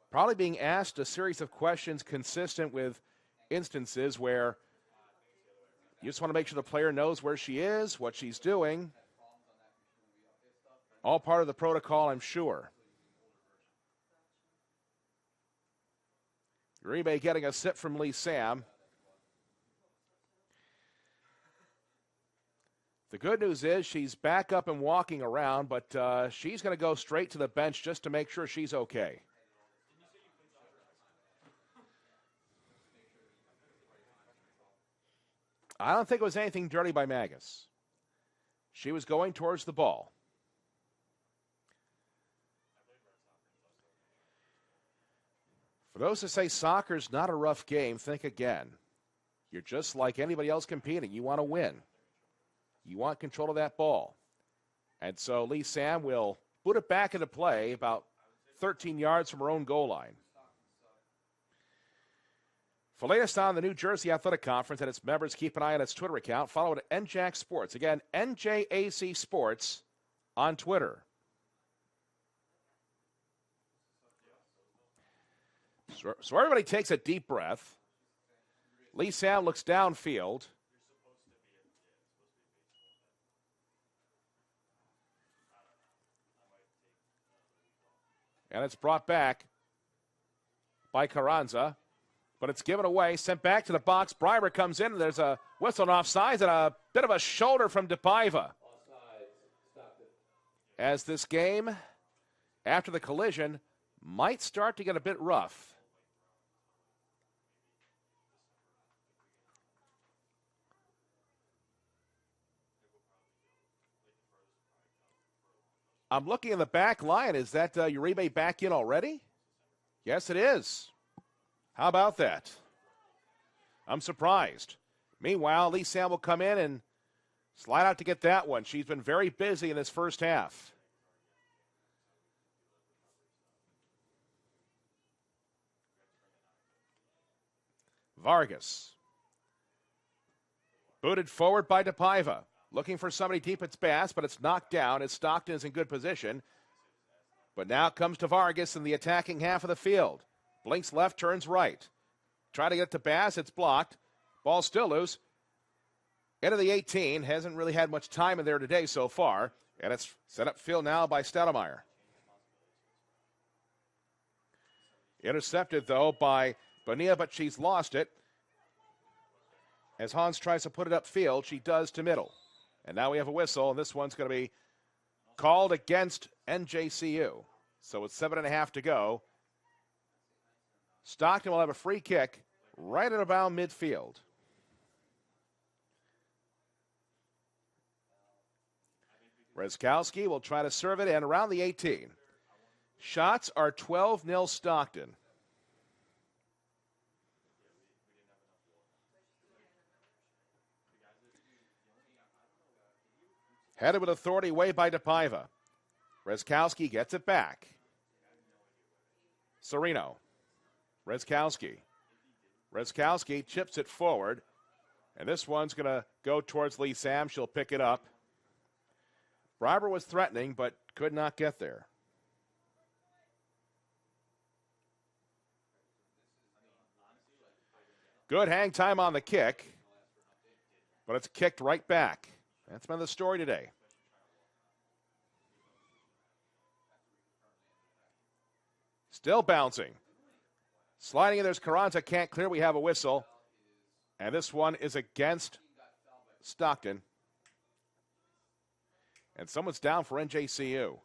B: probably being asked a series of questions consistent with instances where you just want to make sure the player knows where she is, what she's doing. All part of the protocol, I'm sure. Uribe getting a sip from Lee Sam. The good news is she's back up and walking around, but she's going to go straight to the bench just to make sure she's okay. I don't think it was anything dirty by Magus. She was going towards the ball. For those who say soccer's not a rough game, think again. You're just like anybody else competing. You want to win. You want control of that ball. And so Lee Sam will put it back into play about 13 yards from her own goal line. For latest on the New Jersey Athletic Conference and its members, keep an eye on its Twitter account. Follow it at NJAC Sports. Again, NJAC Sports on Twitter. So everybody takes a deep breath. Lee Sam looks downfield. And it's brought back by Carranza. But it's given away, sent back to the box. Breiber comes in, and there's a whistle and offsides and a bit of a shoulder from DePaiva. As this game, after the collision, might start to get a bit rough. I'm looking in the back line. Is that Uribe back in already? Yes, it is. How about that? I'm surprised. Meanwhile, Lee Sam will come in and slide out to get that one. She's been very busy in this first half. Vargas. Booted forward by DePaiva. Looking for somebody deep at Bass, but it's knocked down as Stockton is in good position. But now comes to Vargas in the attacking half of the field. Blinks left, turns right. Try to get to Bass, it's blocked. Ball still loose. Into the 18, hasn't really had much time in there today so far. And it's set up field now by Stoudemire. Intercepted, though, by Bonilla, but she's lost it. As Hans tries to put it upfield, she does to middle. And now we have a whistle, and this one's going to be called against NJCU. So it's 7.5 to go. Stockton will have a free kick right at about midfield. Rezkowski will try to serve it in around the 18. Shots are 12-0 Stockton. Headed with authority away by DePaiva. Rezkowski gets it back. Serino. Rezkowski. Rezkowski chips it forward. And this one's going to go towards Lee Sam. She'll pick it up. Breiber was threatening, but could not get there. Good hang time on the kick. But it's kicked right back. That's been the story today. Still bouncing. Sliding in, there's Carranza, can't clear, we have a whistle. And this one is against Stockton. And someone's down for NJCU.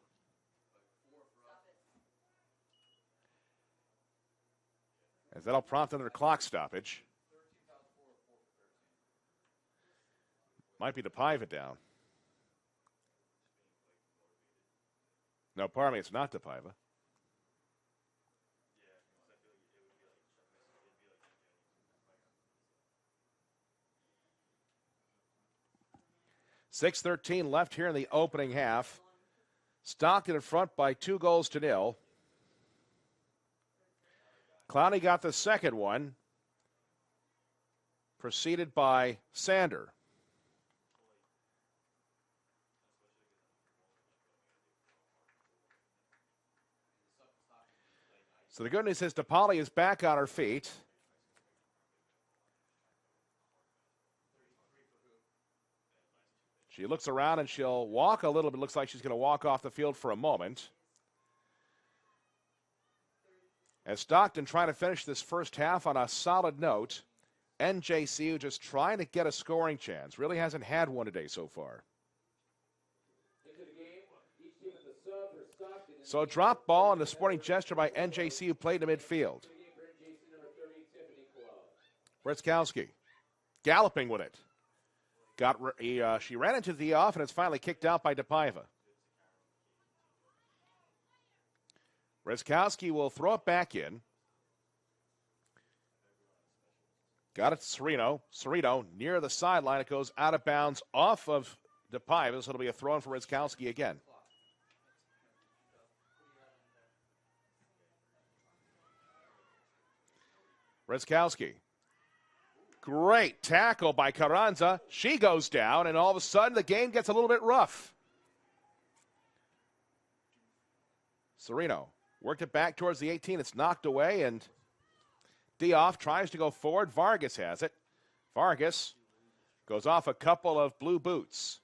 B: As that'll prompt another clock stoppage. Might be DePaiva down. No, pardon me, it's not DePaiva. .6:13 left here in the opening half. Stockton in front by 2-0. Clowney got the second one, preceded by Sander. So the good news is DePauli is back on her feet. She looks around and she'll walk a little bit. Looks like she's going to walk off the field for a moment. As Stockton trying to finish this first half on a solid note, NJCU just trying to get a scoring chance. Really hasn't had one today so far. So a drop ball and a sporting gesture by NJC, who played to midfield. Britzkowski galloping with it. She ran into the off, and it's finally kicked out by DePaiva. Britzkowski will throw it back in. Got it to Cerino. Cerino near the sideline. It goes out of bounds off of DePaiva, so it'll be a throw in for Britzkowski again. Britzkowski. Great tackle by Carranza. She goes down, and all of a sudden the game gets a little bit rough. Cerino worked it back towards the 18. It's knocked away, and Dioff tries to go forward. Vargas has it. Vargas goes off a couple of blue boots.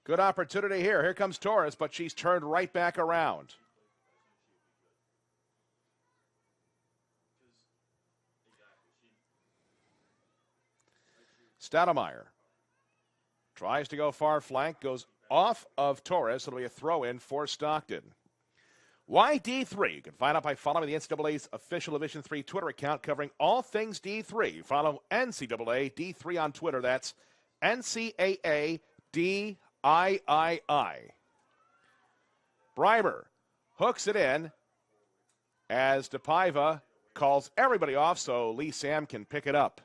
B: Good opportunity here. Here comes Torres, but she's turned right back around. Stoudemire tries to go far flank, goes off of Torres. It'll be a throw-in for Stockton. Why D3? You can find out by following the NCAA's official Division III Twitter account covering all things D3. Follow NCAA D3 on Twitter. That's NCAA DIII. Breimer hooks it in as DePaiva calls everybody off so Lee Sam can pick it up.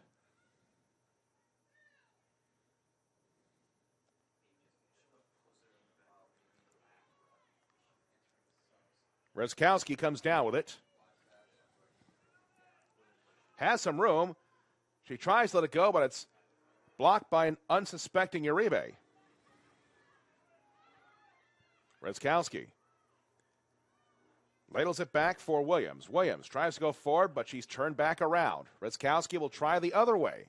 B: Britzkowski comes down with it. Has some room. She tries to let it go, but it's blocked by an unsuspecting Uribe. Britzkowski ladles it back for Williams. Williams tries to go forward, but she's turned back around. Britzkowski will try the other way.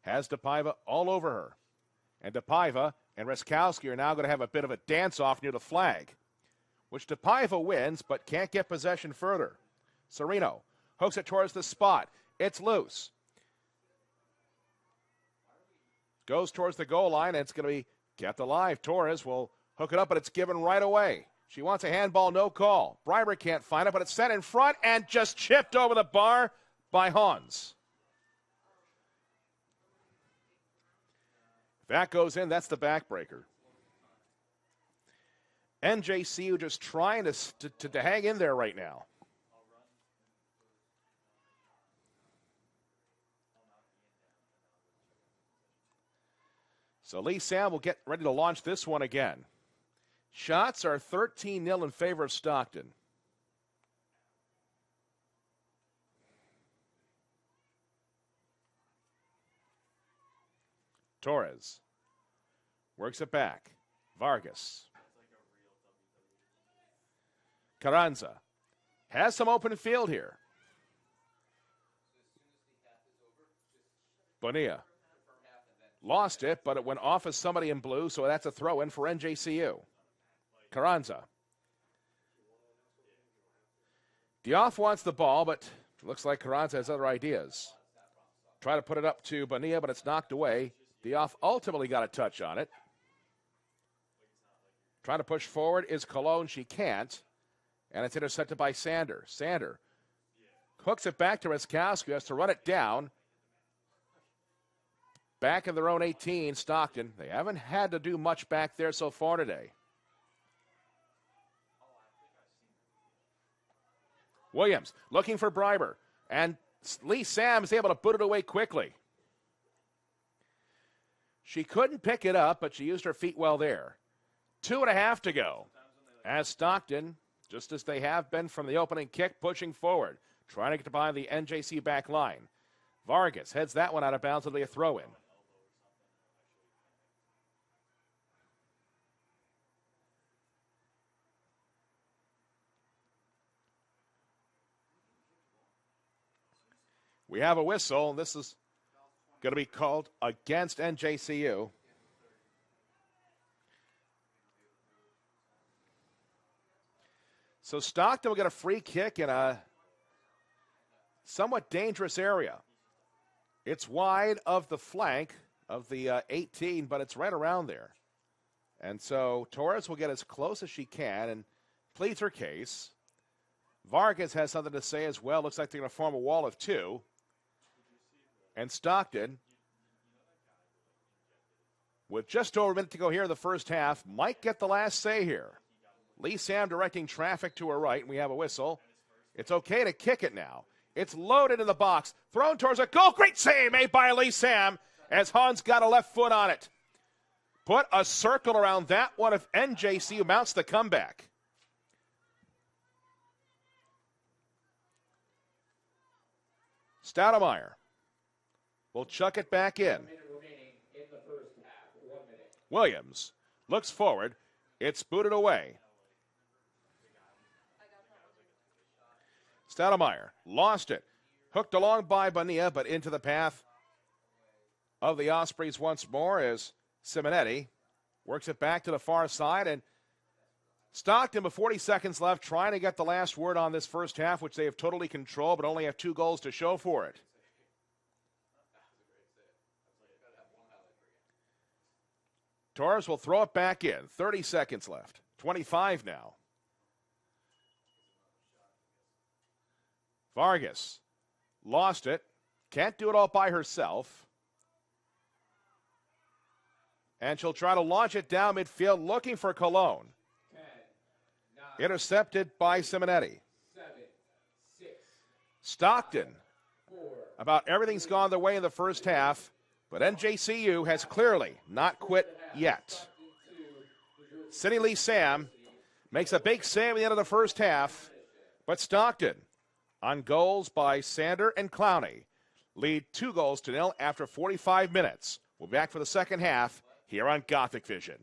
B: Has DePaiva all over her. And DePaiva and Britzkowski are now going to have a bit of a dance-off near the flag, which DePaiva wins but can't get possession further. Cerino hooks it towards the spot. It's loose. Goes towards the goal line, and it's going to be kept alive. Torres will hook it up, but it's given right away. She wants a handball, no call. Breimer can't find it, but it's set in front and just chipped over the bar by Hans. That goes in. That's the backbreaker. NJCU just trying to hang in there right now. So Lee Sam will get ready to launch this one again. Shots are 13-0 in favor of Stockton. Torres works it back. Vargas. Carranza has some open field here. Bonilla lost it, but it went off of somebody in blue, so that's a throw-in for NJCU. Carranza. Dioff wants the ball, but it looks like Carranza has other ideas. Try to put it up to Bonilla, but it's knocked away. Dioff ultimately got a touch on it. Trying to push forward is Cologne. She can't. And it's intercepted by Sander. Sander hooks it back to Britzkowski, has to run it down. Back in their own 18, Stockton. They haven't had to do much back there so far today. Williams looking for Breimer. And Lee Sam is able to boot it away quickly. She couldn't pick it up, but she used her feet well there. 2.5 to go. As Stockton, just as they have been from the opening kick, pushing forward, trying to get by the NJC back line. Vargas heads that one out of bounds. It'll be a throw-in. We have a whistle, and this is going to be called against NJCU. So Stockton will get a free kick in a somewhat dangerous area. It's wide of the flank of the 18, but it's right around there. And so Torres will get as close as she can and pleads her case. Vargas has something to say as well. Looks like they're going to form a wall of two. And Stockton, with just over a minute to go here in the first half, might get the last say here. Lee Sam directing traffic to her right, and we have a whistle. It's okay to kick it now. It's loaded in the box, thrown towards a goal. Great save made by Lee Sam as Hans got a left foot on it. Put a circle around that one if NJC mounts the comeback. Stoudemire will chuck it back in. Williams looks forward. It's booted away. Stoudemire lost it. Hooked along by Bonilla, but into the path of the Ospreys once more as Simonetti works it back to the far side. And Stockton, with 40 seconds left, trying to get the last word on this first half, which they have totally controlled, but only have 2 goals to show for it. Torres will throw it back in. 30 seconds left. 25 now. Vargas lost it. Can't do it all by herself. And she'll try to launch it down midfield, looking for Cologne.
A: 10, 9,
B: intercepted by Simonetti.
A: 7, 6,
B: Stockton.
A: 4.
B: About everything's gone their way in the first half, but NJCU has clearly not quit yet. Cindy Lee Sam makes a big save at the end of the first half, but Stockton, on goals by Sander and Clowney, lead 2-0 after 45 minutes. We'll be back for the second half here on Gothic Vision.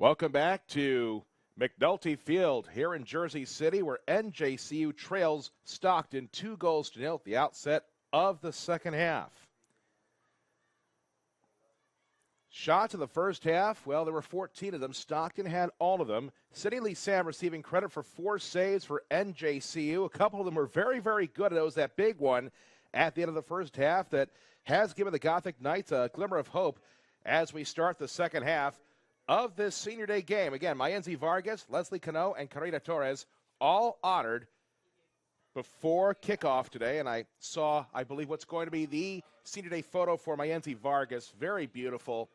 B: Welcome back to McNulty Field here in Jersey City, where NJCU trails Stockton 2-0 at the outset of the second half. Shots in the first half, well, there were 14 of them. Stockton had all of them. Sidney Lee Sam receiving credit for 4 saves for NJCU. A couple of them were very, very good. It was that big one at the end of the first half that has given the Gothic Knights a glimmer of hope as we start the second half of this Senior Day game. Again, Mayenzi Vargas, Leslie Cano, and Karina Torres all honored before kickoff today. And I saw, I believe, what's going to be the Senior Day photo for Mayenzi Vargas. Very beautiful.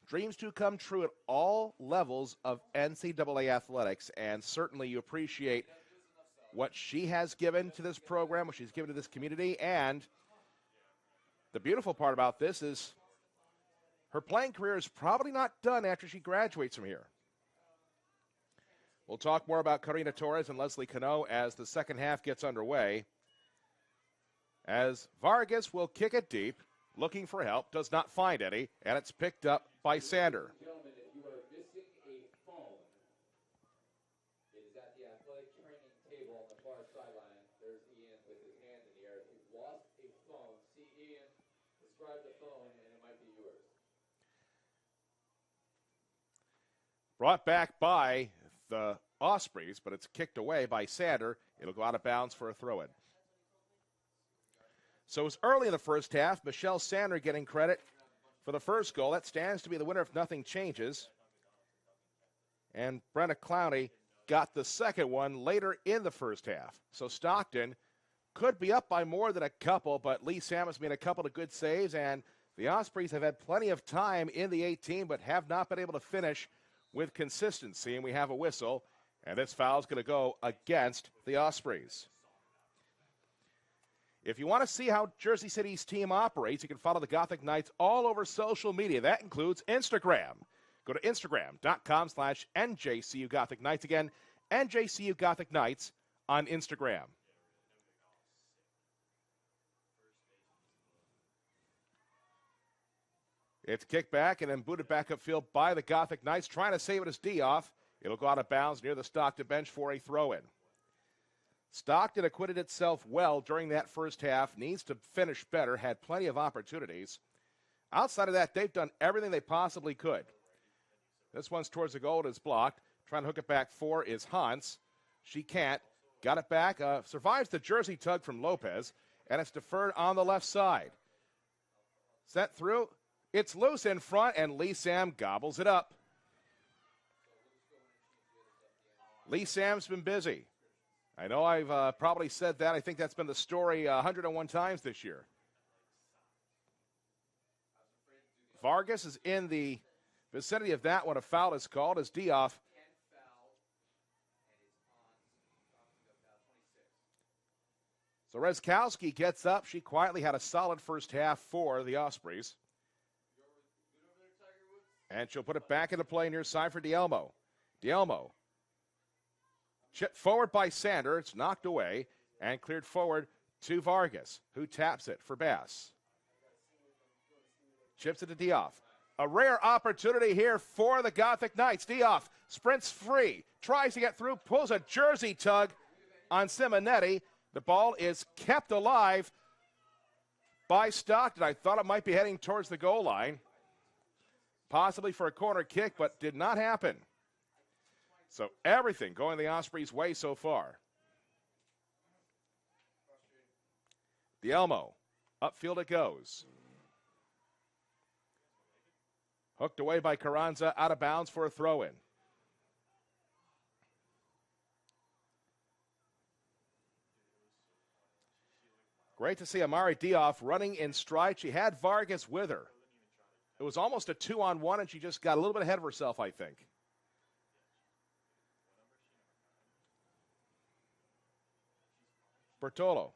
B: Dreams to come true at all levels of NCAA athletics, and certainly you appreciate what she has given to this program, what she's given to this community, and the beautiful part about this is her playing career is probably not done after she graduates from here. We'll talk more about Karina Torres and Leslie Cano as the second half gets underway. As Vargas will kick it deep, looking for help, does not find any, and it's picked up by Sander.
A: Gentlemen, if you are missing a phone, it is at the athletic training table on the far sideline. There's Ian with his hand in the air. If you've lost a phone, see Ian, describe the phone, and it might be yours.
B: Brought back by the Ospreys, but it's kicked away by Sander. It'll go out of bounds for a throw-in. So it was early in the first half. Michelle Sander getting credit for the first goal. That stands to be the winner if nothing changes. And Brenna Clowney got the second one later in the first half. So Stockton could be up by more than a couple, but Lee Samus made a couple of good saves, and the Ospreys have had plenty of time in the 18, but have not been able to finish with consistency. And we have a whistle, and this foul is going to go against the Ospreys. If you want to see how Jersey City's team operates, you can follow the Gothic Knights all over social media. That includes Instagram. Go to Instagram.com/NJCU Gothic Knights. Again, NJCU Gothic Knights on Instagram. It's kicked back and then booted back upfield by the Gothic Knights. Trying to save it as Dioff. It'll go out of bounds near the Stockton bench for a throw-in. Stockton acquitted itself well during that first half. Needs to finish better. Had plenty of opportunities. Outside of that, they've done everything they possibly could. This one's towards the goal. It is blocked. Trying to hook it back for is Hans. She can't. Got it back. Survives the jersey tug from Lopez. And it's deferred on the left side. Sent through. It's loose in front, and Lee Sam gobbles it up. Lee Sam's been busy. I know I've probably said that. I think that's been the story 101 times this year. Vargas is in the vicinity of that when a foul is called as Dioff. So Rezkowski gets up. She quietly had a solid first half for the Ospreys. And she'll put it back into play near side for Dielmo. Dielmo. Chipped forward by Sander. It's knocked away and cleared forward to Vargas, who taps it for Bass. Chips it to Dioff. A rare opportunity here for the Gothic Knights. Dioff sprints free, tries to get through, pulls a jersey tug on Simonetti. The ball is kept alive by Stockton. I thought it might be heading towards the goal line, possibly for a corner kick, but did not happen. So everything going the Ospreys' way so far. Dielmo, upfield it goes. Hooked away by Carranza, out of bounds for a throw-in. Great to see Amari Dioff running in stride. She had Vargas with her. It was almost a 2-on-1, and she just got a little bit ahead of herself, I think. Bertolo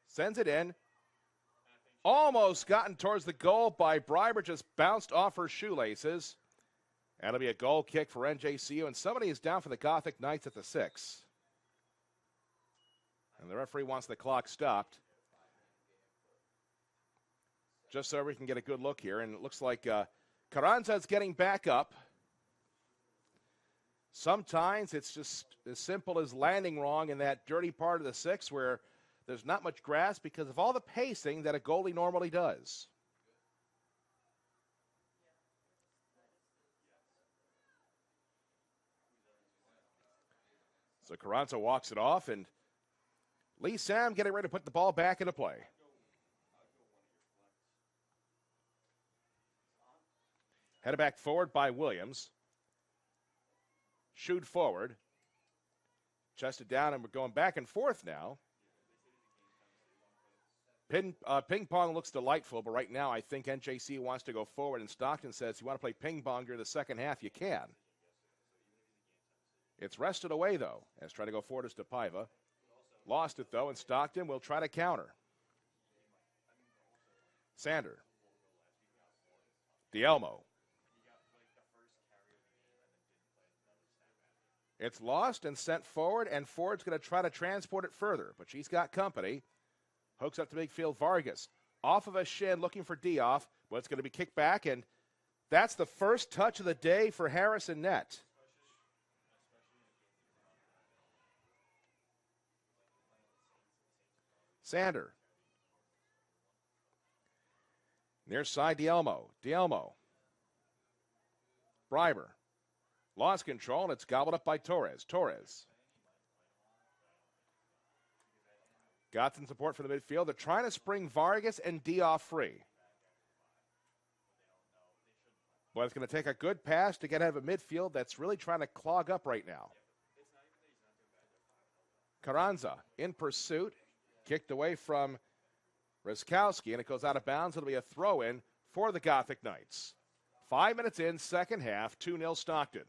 B: sends it in. Almost gotten towards the goal by Breiber, just bounced off her shoelaces. And it'll be a goal kick for NJCU, and somebody is down for the Gothic Knights at the 6. And the referee wants the clock stopped, just so we can get a good look here. And it looks like Carranza's getting back up. Sometimes it's just as simple as landing wrong in that dirty part of the 6 where there's not much grass because of all the pacing that a goalie normally does. So Carranza walks it off, and Lee Sam getting ready to put the ball back into play. Headed back forward by Williams. Shoot forward. Chested down, and we're going back and forth now. Ping pong looks delightful, but right now I think NJC wants to go forward, and Stockton says, you want to play ping pong during the second half, you can. It's wrested away, though, as trying to go forward is Stepaiva. Lost it, though, and Stockton will try to counter. Sander. Dielmo. It's lost and sent forward, and Ford's going to try to transport it further, but she's got company. Hooks up to midfield. Vargas off of a shin looking for Dioff, but it's going to be kicked back, and that's the first touch of the day for Harrison net. Sander. Near side, Dielmo. Dielmo. Breiber. Lost control, and it's gobbled up by Torres. Torres. Got some support from the midfield. They're trying to spring Vargas and Dioff free. But it's going to take a good pass to get out of a midfield that's really trying to clog up right now. Carranza in pursuit. Kicked away from Ryskowski, and it goes out of bounds. It'll be a throw-in for the Gothic Knights. 5 minutes in, second half, 2-0 Stockton.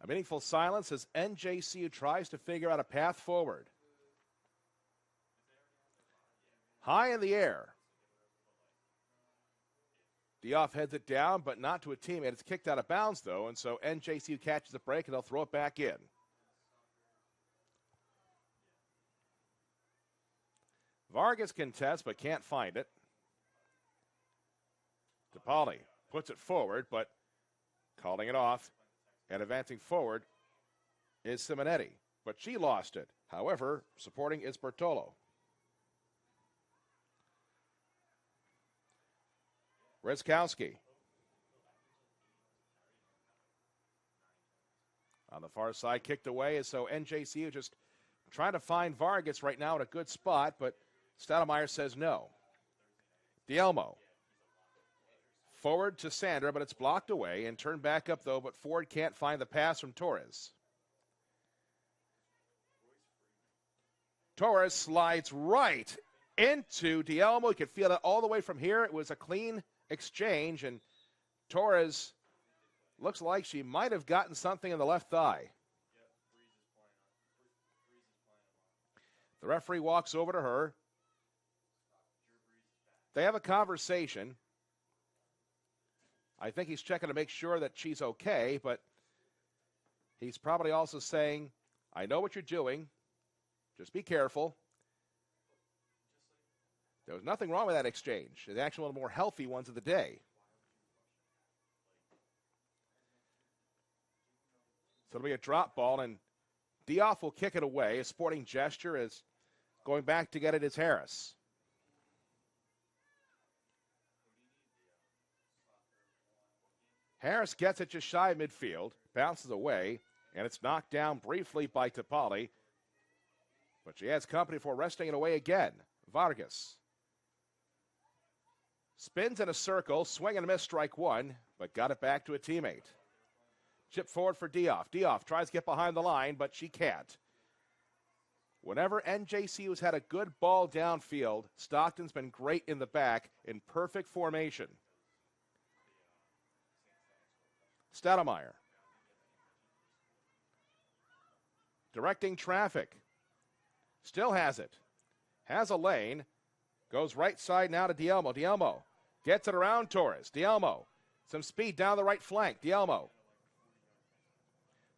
B: A meaningful silence as NJCU tries to figure out a path forward. High in the air. Dioff heads it down, but not to a teammate. It's kicked out of bounds, though, and so NJCU catches a break, and they'll throw it back in. Vargas contests, but can't find it. DePauli puts it forward, but calling it off. And advancing forward is Simonetti, but she lost it. However, supporting is Bertolo. Ryskowski. On the far side, kicked away, and so NJCU just trying to find Vargas right now in a good spot, but Stoudemire says no. Dielmo. Forward to Sander, but it's blocked away and turned back up, though, but Ford can't find the pass from Torres. Torres slides right into Dielmo. You could feel that all the way from here. It was a clean exchange, and Torres looks like she might have gotten something in the left thigh. The referee walks over to her. They have a conversation. I think he's checking to make sure that she's okay, but he's probably also saying, I know what you're doing. Just be careful. There was nothing wrong with that exchange. It's actually one of the more healthy ones of the day. So it'll be a drop ball, and Dioff will kick it away. A sporting gesture is going back to get it is Harris. Harris gets it just shy of midfield, bounces away, and it's knocked down briefly by Tapali. But she has company for wresting it away again. Vargas. Spins in a circle, swing and a miss, strike one, but got it back to a teammate. Chip forward for Dioff. Dioff tries to get behind the line, but she can't. Whenever NJCU's had a good ball downfield, Stockton's been great in the back in perfect formation. Stoudemire. Directing traffic. Still has it. Has a lane. Goes right side now to Dielmo. Dielmo gets it around Torres. Dielmo. Some speed down the right flank. Dielmo.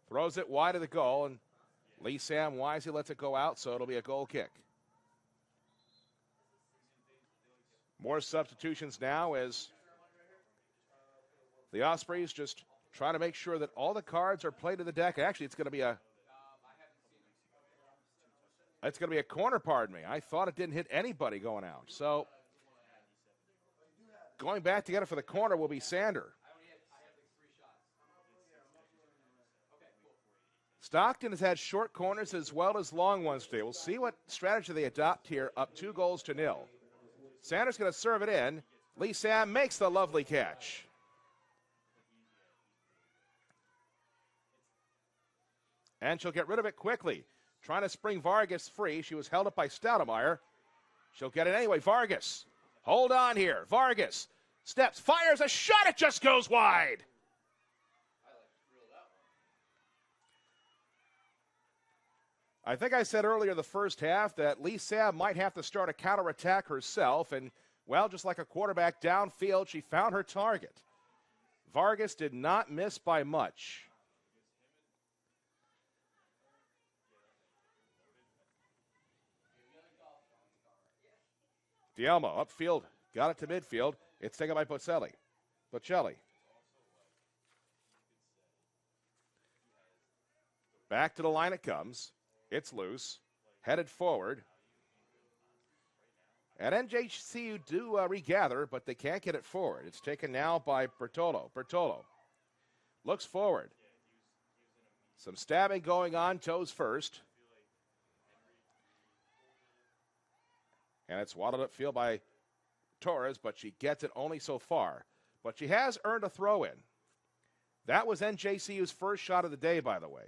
B: Throws it wide of the goal, and Lee Sam wisely lets it go out, so it'll be a goal kick. More substitutions now as the Ospreys just trying to make sure that all the cards are played to the deck. Actually, it's going to be a corner, pardon me. I thought it didn't hit anybody going out. So going back to get it for the corner will be Sander. Stockton has had short corners as well as long ones today. We'll see what strategy they adopt here, up 2-0. Sanders going to serve it in. Lee Sam makes the lovely catch. And she'll get rid of it quickly. Trying to spring Vargas free. She was held up by Stoudemire. She'll get it anyway. Vargas. Hold on here. Vargas steps, fires a shot. It just goes wide. I think I said earlier in the first half that Lee Sam might have to start a counterattack herself. And, well, just like a quarterback downfield, she found her target. Vargas did not miss by much. Dielmo upfield, got it to midfield. It's taken by Bocelli. Back to the line it comes. It's loose, headed forward. And NJCU do regather, but they can't get it forward. It's taken now by Bertolo. Bertolo looks forward. Some stabbing going on, toes first. And it's waddled upfield by Torres, but she gets it only so far. But she has earned a throw-in. That was NJCU's first shot of the day, by the way.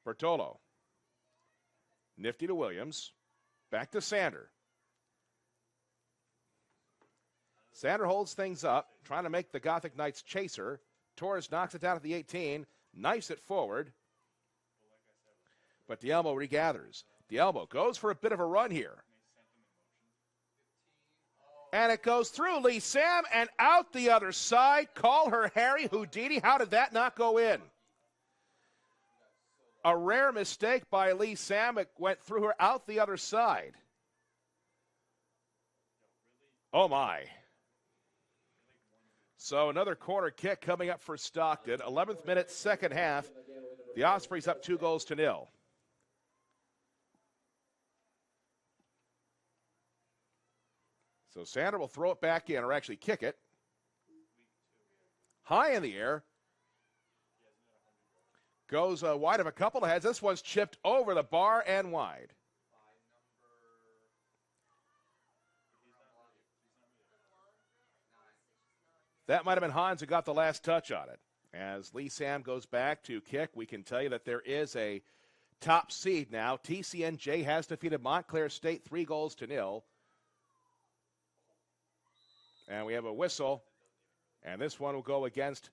B: Bertolo. Nifty to Williams. Back to Sander. Sander holds things up, trying to make the Gothic Knights chaser. Torres knocks it down at the 18. Knifes it forward. But Dielmo regathers. Dielmo goes for a bit of a run here. And it goes through Lee Sam and out the other side. Call her Harry Houdini. How did that not go in? A rare mistake by Lee Sam. It went through her out the other side. Oh, my. So another corner kick coming up for Stockton. 11th minute, second half. The Ospreys up 2-0. So Sander will throw it back in, or actually kick it. High in the air. Goes wide of a couple of heads. This one's chipped over the bar and wide. That might have been Hans who got the last touch on it. As Lee Sam goes back to kick, we can tell you that there is a top seed now. TCNJ has defeated Montclair State 3-0. And we have a whistle. And this one will go against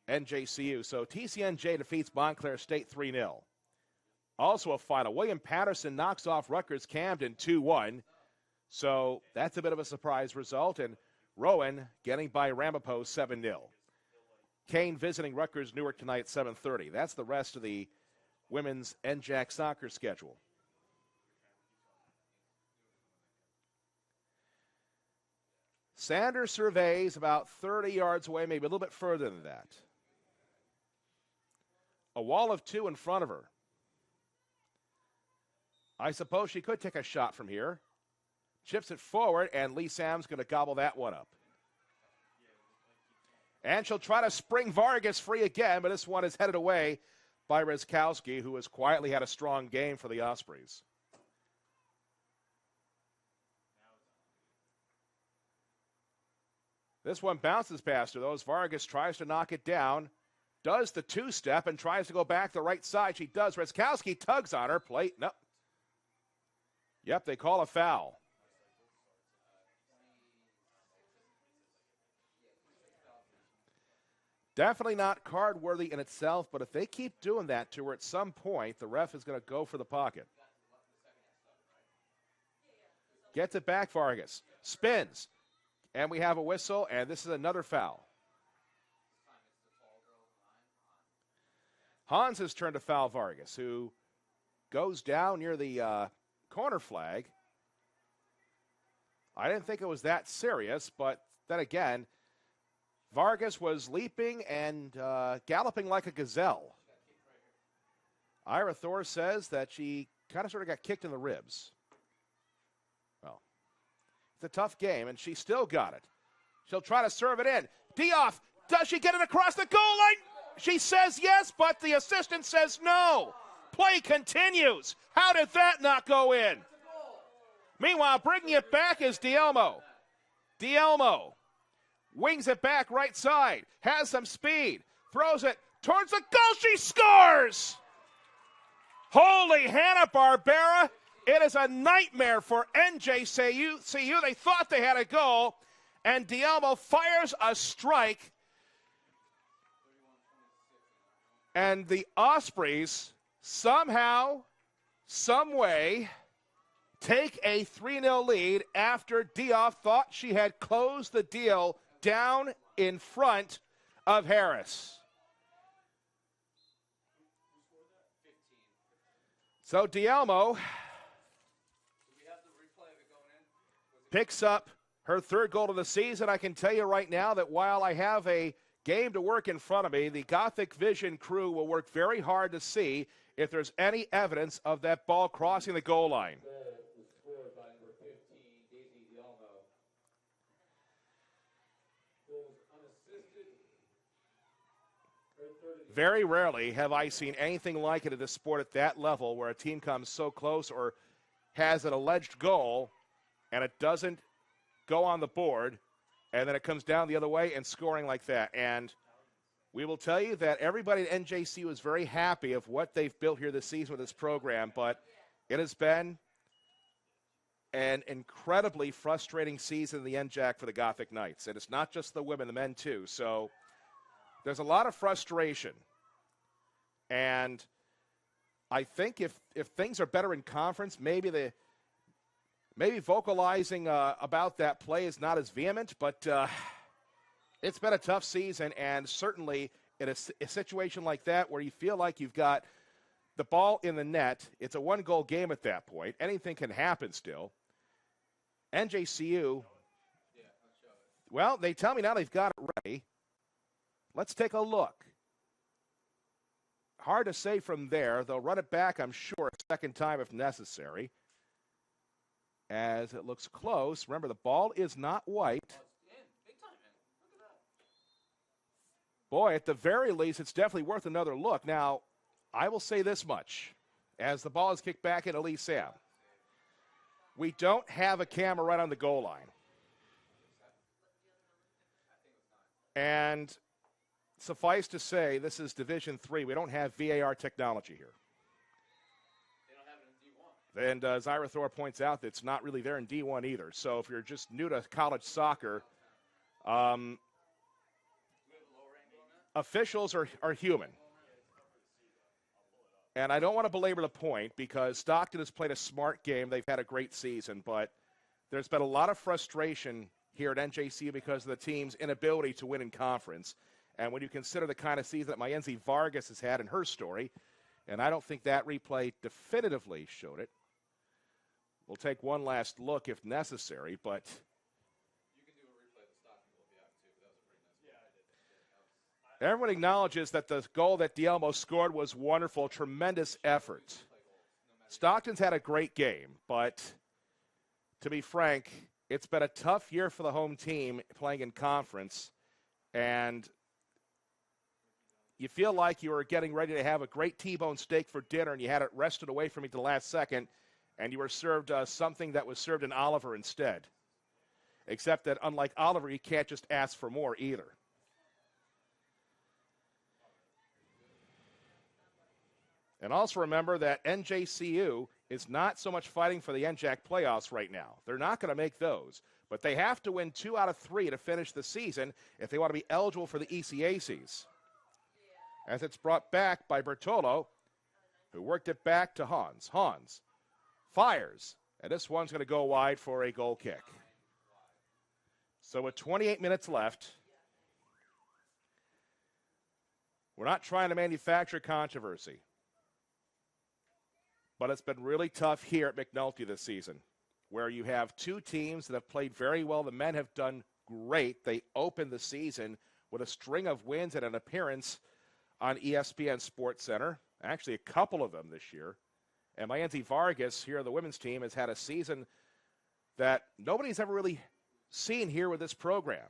B: NJCU. So TCNJ defeats Montclair State 3-0. Also a final. William Patterson knocks off Rutgers Camden 2-1. So that's a bit of a surprise result. And Rowan getting by Ramapo 7-0. Kane visiting Rutgers Newark tonight at 7:30. That's the rest of the women's NJAC soccer schedule. Sanders surveys about 30 yards away, maybe a little bit further than that. A wall of two in front of her. I suppose she could take a shot from here. Chips it forward, and Lee Sam's going to gobble that one up. And she'll try to spring Vargas free again, but this one is headed away by Rizkowski, who has quietly had a strong game for the Ospreys. This one bounces past her, though, as Vargas tries to knock it down. Does the two-step and tries to go back the right side. She does. Rizkowski tugs on her. Plate. Nope. Yep, they call a foul. Definitely not card-worthy in itself, but if they keep doing that to her at some point, the ref is going to go for the pocket. Gets it back, Vargas. Spins. And we have a whistle, and this is another foul. Hans has turned to foul Vargas, who goes down near the corner flag. I didn't think it was that serious, but then again, Vargas was leaping and galloping like a gazelle. Ira Thor says that she kind of sort of got kicked in the ribs. Well, it's a tough game, and she still got it. She'll try to serve it in. Dioff, does she get it across the goal line? She says yes, but the assistant says no. Play continues. How did that not go in? Meanwhile, bringing it back is Dielmo. Dielmo wings it back right side, has some speed, throws it towards the goal. She scores! Holy Hanna-Barbera. It is a nightmare for NJCU. They thought they had a goal, and Dielmo fires a strike. And the Ospreys somehow, some way, take a 3-0 lead after Dioff thought she had closed the deal down in front of Harris. So Dielmo picks up her third goal of the season. I can tell you right now that while I have a game to work in front of me, the GothicVision crew will work very hard to see if there's any evidence of that ball crossing the goal line. Very rarely have I seen anything like it in this sport at that level, where a team comes so close or has an alleged goal and it doesn't go on the board, and then it comes down the other way and scoring like that. And we will tell you that everybody at NJCU is very happy of what they've built here this season with this program, but it has been an incredibly frustrating season in the NJAC for the Gothic Knights. And it's not just the women, the men too. So there's a lot of frustration. And I think if things are better in conference, maybe vocalizing about that play is not as vehement, but it's been a tough season, and certainly in a situation like that where you feel like you've got the ball in the net, it's a one-goal game at that point. Anything can happen still. NJCU, well, they tell me now they've got it ready. Let's take a look. Hard to say from there. They'll run it back, I'm sure, a second time if necessary. As it looks close. Remember, the ball is not wiped. Boy, at the very least, it's definitely worth another look. Now, I will say this much. As the ball is kicked back into Lee Sam, we don't have a camera right on the goal line. And suffice to say, this is Division III. We don't have VAR technology here. And as Ira Thor points out, it's not really there in D1 either. So if you're just new to college soccer, officials are human. And I don't want to belabor the point because Stockton has played a smart game. They've had a great season, but there's been a lot of frustration here at NJCU because of the team's inability to win in conference. And when you consider the kind of season that Mayenzi Vargas has had in her story, and I don't think that replay definitively showed it. We'll take one last look if necessary, but you can do a replay of the Stockton goal if you have to. That was a pretty nice goal. Everyone acknowledges that the goal that Dielmo scored was wonderful, tremendous effort. Stockton's had a great game, but to be frank, it's been a tough year for the home team playing in conference, and you feel like you were getting ready to have a great T-bone steak for dinner and you had it wrested away from you to the last second, and you were served something that was served in Oliver instead. Except that unlike Oliver, you can't just ask for more either. And also remember that NJCU is not so much fighting for the NJAC playoffs right now. They're not going to make those. But they have to win 2 out of 3 to finish the season if they want to be eligible for the ECACs. As it's brought back by Bertolo, who worked it back to Hans. Hans fires, and this one's going to go wide for a goal kick. So with 28 minutes left, We're not trying to manufacture controversy. But it's been really tough here at McNulty this season, where you have two teams that have played very well. The men have done great. They opened the season with a string of wins and an appearance on ESPN Sports Center. Actually, a couple of them this year. And Mayenzi Vargas here, the women's team, has had a season that nobody's ever really seen here with this program.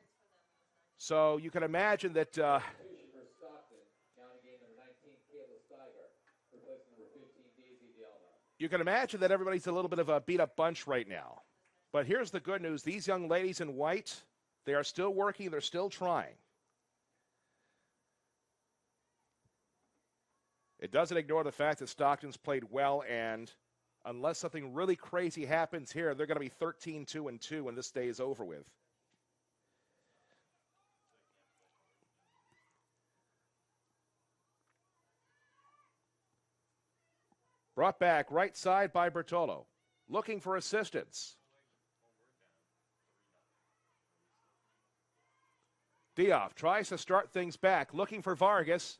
B: So you can imagine that everybody's a little bit of a beat-up bunch right now. But here's the good news. These young ladies in white, they are still working. They're still trying. It doesn't ignore the fact that Stockton's played well, and unless something really crazy happens here, they're going to be 13-2-2 when this day is over with. Brought back right side by Bertolo. Looking for assistance. Dioff tries to start things back. Looking for Vargas.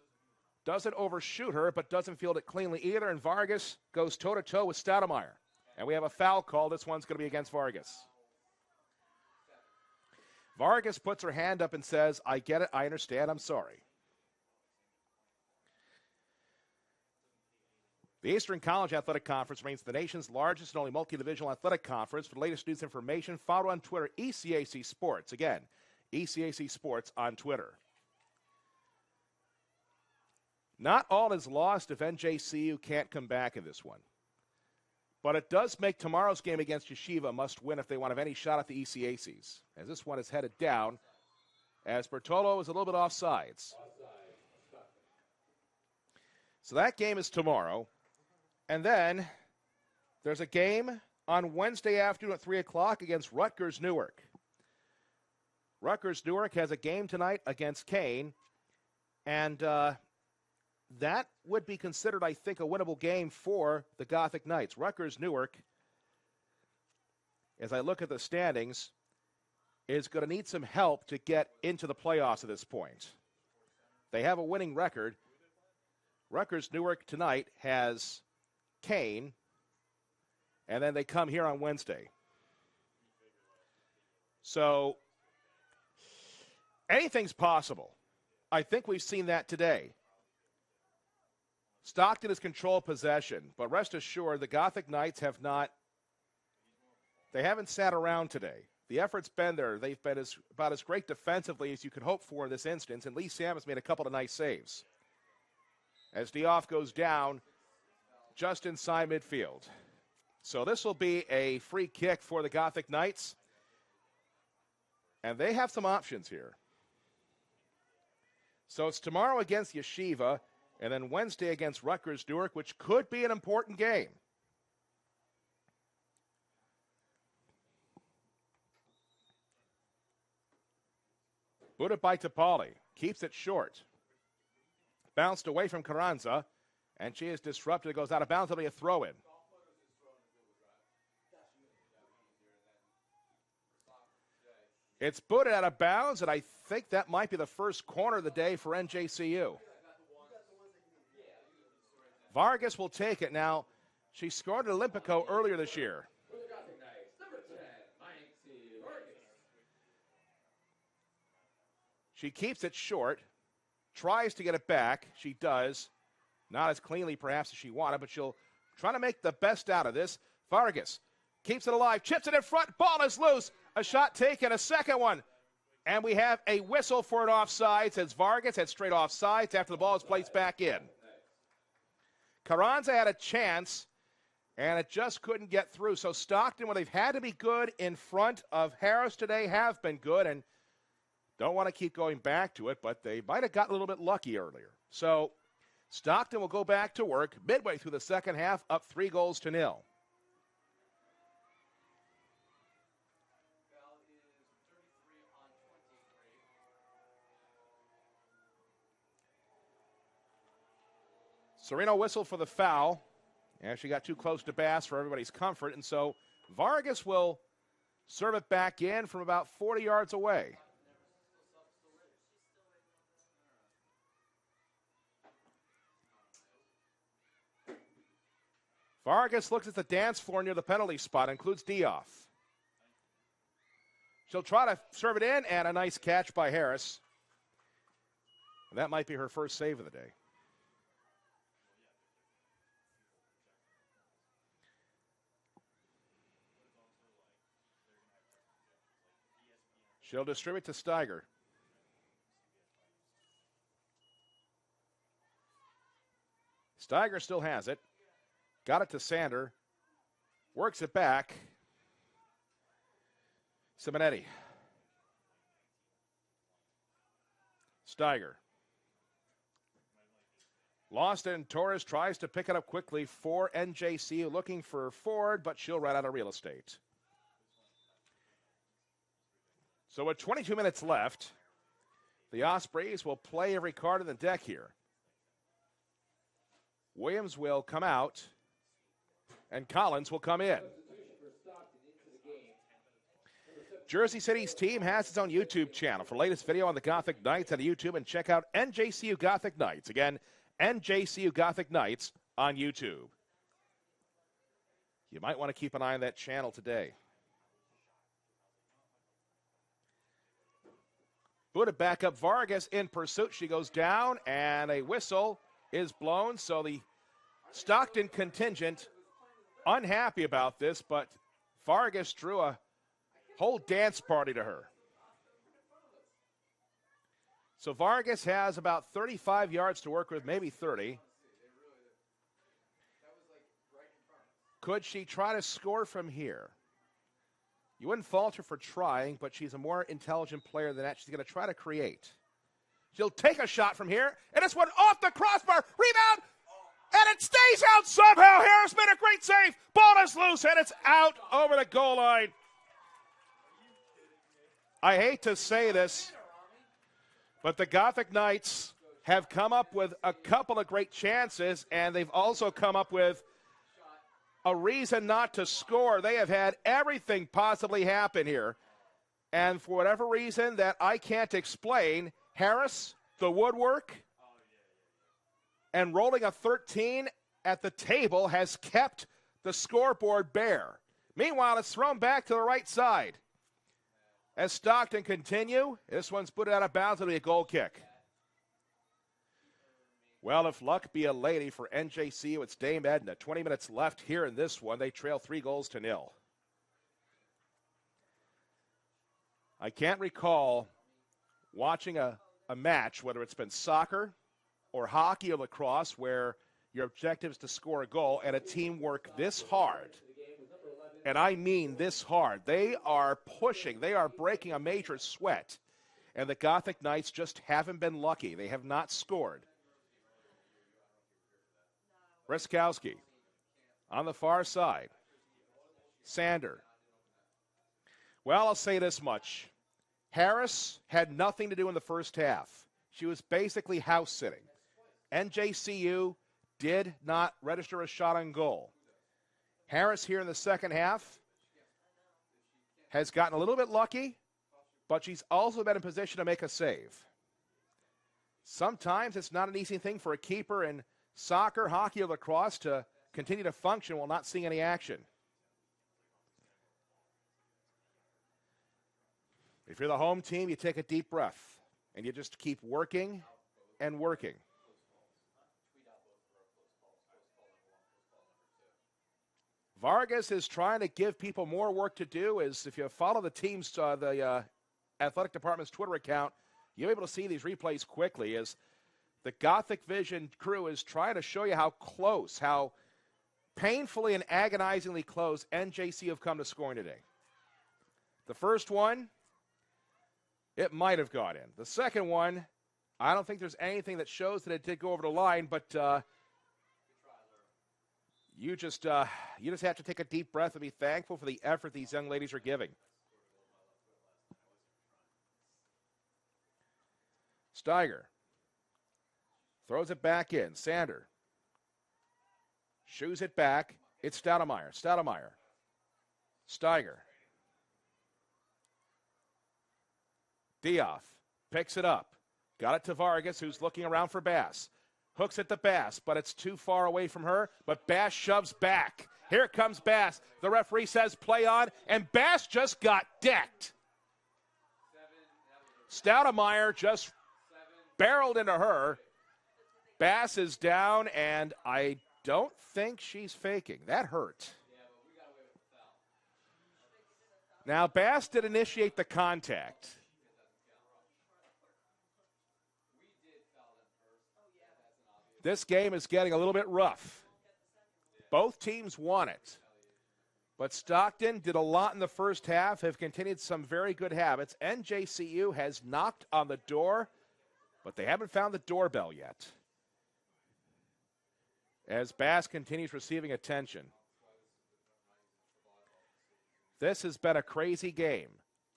B: Doesn't overshoot her, but doesn't field it cleanly either. And Vargas goes toe-to-toe with Stoudemire. And we have a foul call. This one's going to be against Vargas. Vargas puts her hand up and says, I get it, I understand, I'm sorry. The Eastern College Athletic Conference remains the nation's largest and only multi-divisional athletic conference. For the latest news and information, follow on Twitter, ECAC Sports. Again, ECAC Sports on Twitter. Not all is lost if NJCU can't come back in this one. But it does make tomorrow's game against Yeshiva a must-win if they want to have any shot at the ECACs, as this one is headed down, as Bertolo is a little bit offsides. So that game is tomorrow. And then there's a game on Wednesday afternoon at 3 o'clock against Rutgers Newark. Rutgers Newark has a game tonight against Kane, and that would be considered, I think, a winnable game for the Gothic Knights. Rutgers Newark, as I look at the standings, is going to need some help to get into the playoffs at this point. They have a winning record. Rutgers Newark tonight has Kane, and then they come here on Wednesday. So anything's possible. I think we've seen that today. Stockton has controlled possession, but rest assured the Gothic Knights haven't sat around today. The effort's been there. They've been about as great defensively as you could hope for in this instance, and Lee Sam has made a couple of nice saves. As Dioff goes down just inside midfield. So this will be a free kick for the Gothic Knights, and they have some options here. So it's tomorrow against Yeshiva, and then Wednesday against Rutgers Newark, which could be an important game. Booted by Topali. Keeps it short. Bounced away from Carranza, and she is disrupted. It goes out of bounds. It'll be a throw-in. It's booted out of bounds, and I think that might be the first corner of the day for NJCU. Vargas will take it. Now, she scored at Olympico earlier this year. She keeps it short, tries to get it back. She does. Not as cleanly, perhaps, as she wanted, but she'll try to make the best out of this. Vargas keeps it alive, chips it in front, ball is loose. A shot taken, a second one. And we have a whistle for an offside, as Vargas had straight offsides after the ball is placed back in. Carranza had a chance, and it just couldn't get through. So Stockton, when they've had to be good in front of Harris today, have been good, and don't want to keep going back to it, but they might have gotten a little bit lucky earlier. So Stockton will go back to work midway through the second half, up 3-0. Sereno whistled for the foul, and she got too close to Bass for everybody's comfort, and so Vargas will serve it back in from about 40 yards away. Vargas looks at the dance floor near the penalty spot, includes Dioff. She'll try to serve it in, and a nice catch by Harris. And that might be her first save of the day. She'll distribute to Steiger. Steiger still has it. Got it to Sander. Works it back. Simonetti. Steiger. Lost it, and Torres tries to pick it up quickly for NJCU, looking for Ford, but she'll run out of real estate. So with 22 minutes left, the Ospreys will play every card in the deck here. Williams will come out, and Collins will come in. Jersey City's team has its own YouTube channel. For latest video on the Gothic Knights on YouTube, and check out NJCU Gothic Knights. Again, NJCU Gothic Knights on YouTube. You might want to keep an eye on that channel today. Booted back up, Vargas in pursuit. She goes down, and a whistle is blown. So the Stockton contingent unhappy about this, but Vargas drew a whole dance party to her. So Vargas has about 35 yards to work with, maybe 30. Could she try to score from here? You wouldn't fault her for trying, but she's a more intelligent player than that. She's going to try to create. She'll take a shot from here, and this one off the crossbar. Rebound, and it stays out somehow. Harris made a great save. Ball is loose, and it's out over the goal line. I hate to say this, but the Gothic Knights have come up with a couple of great chances, and they've also come up with a reason not to score. They have had everything possibly happen here. And for whatever reason that I can't explain, Harris, the woodwork, and rolling a 13 at the table has kept the scoreboard bare. Meanwhile, it's thrown back to the right side. As Stockton continue, this one's put out of bounds. It'll be a goal kick. Well, if luck be a lady for NJCU, it's Dame Edna. 20 minutes left here in this one. They trail 3-0. I can't recall watching a match, whether it's been soccer or hockey or lacrosse, where your objective is to score a goal and a team work this hard. And I mean this hard. They are pushing. They are breaking a major sweat. And the Gothic Knights just haven't been lucky. They have not scored. Riskowski on the far side. Sander. Well, I'll say this much. Harris had nothing to do in the first half. She was basically house sitting. NJCU did not register a shot on goal. Harris here in the second half has gotten a little bit lucky, but she's also been in position to make a save. Sometimes it's not an easy thing for a keeper in soccer, hockey, or lacrosse to continue to function while not seeing any action. If you're the home team, you take a deep breath and you just keep working and working. Vargas is trying to give people more work to do. As if you follow the team's, the athletic department's Twitter account, you're able to see these replays quickly as the GothicVision crew is trying to show you how close, how painfully and agonizingly close NJC have come to scoring today. The first one, it might have got in. The second one, I don't think there's anything that shows that it did go over the line, but you just have to take a deep breath and be thankful for the effort these young ladies are giving. Steiger throws it back in. Sander shoos it back. It's Stoudemire. Steiger. Dioff picks it up. Got it to Vargas, who's looking around for Bass. Hooks it to Bass, but it's too far away from her. But Bass shoves back. Here comes Bass. The referee says play on, and Bass just got decked. Stoudemire just barreled into her. Bass is down, and I don't think she's faking. That hurt. Now, Bass did initiate the contact. This game is getting a little bit rough. Both teams want it. But Stockton did a lot in the first half, have continued some very good habits. NJCU has knocked on the door, but they haven't found the doorbell yet. As Bass continues receiving attention. This has been a crazy game.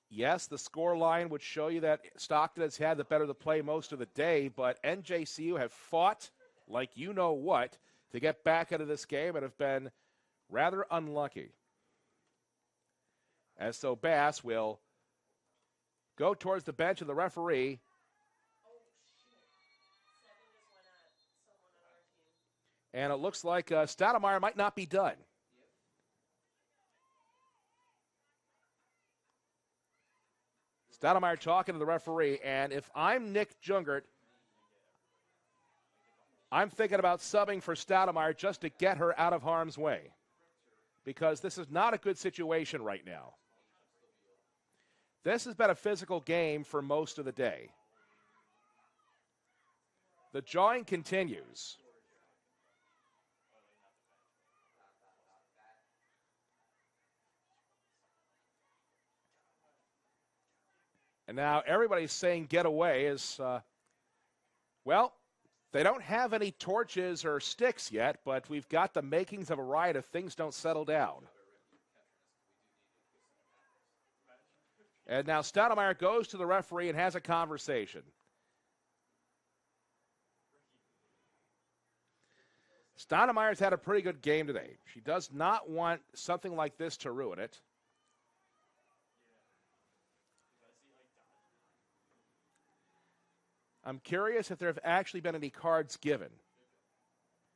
B: Yes, the score line would show you that Stockton has had the better of the play most of the day, but NJCU have fought like you know what to get back into this game and have been rather unlucky. As so Bass will go towards the bench of the referee. And it looks like Stoudemire might not be done. Stoudemire talking to the referee, and if I'm Nick Jungert, I'm thinking about subbing for Stoudemire just to get her out of harm's way, because this is not a good situation right now. This has been a physical game for most of the day. The jawing continues. And now everybody's saying get away is, well, they don't have any torches or sticks yet, but we've got the makings of a riot if things don't settle down. And now Stoudemire goes to the referee and has a conversation. Stoudemire's had a pretty good game today. She does not want something like this to ruin it. I'm curious if there have actually been any cards given.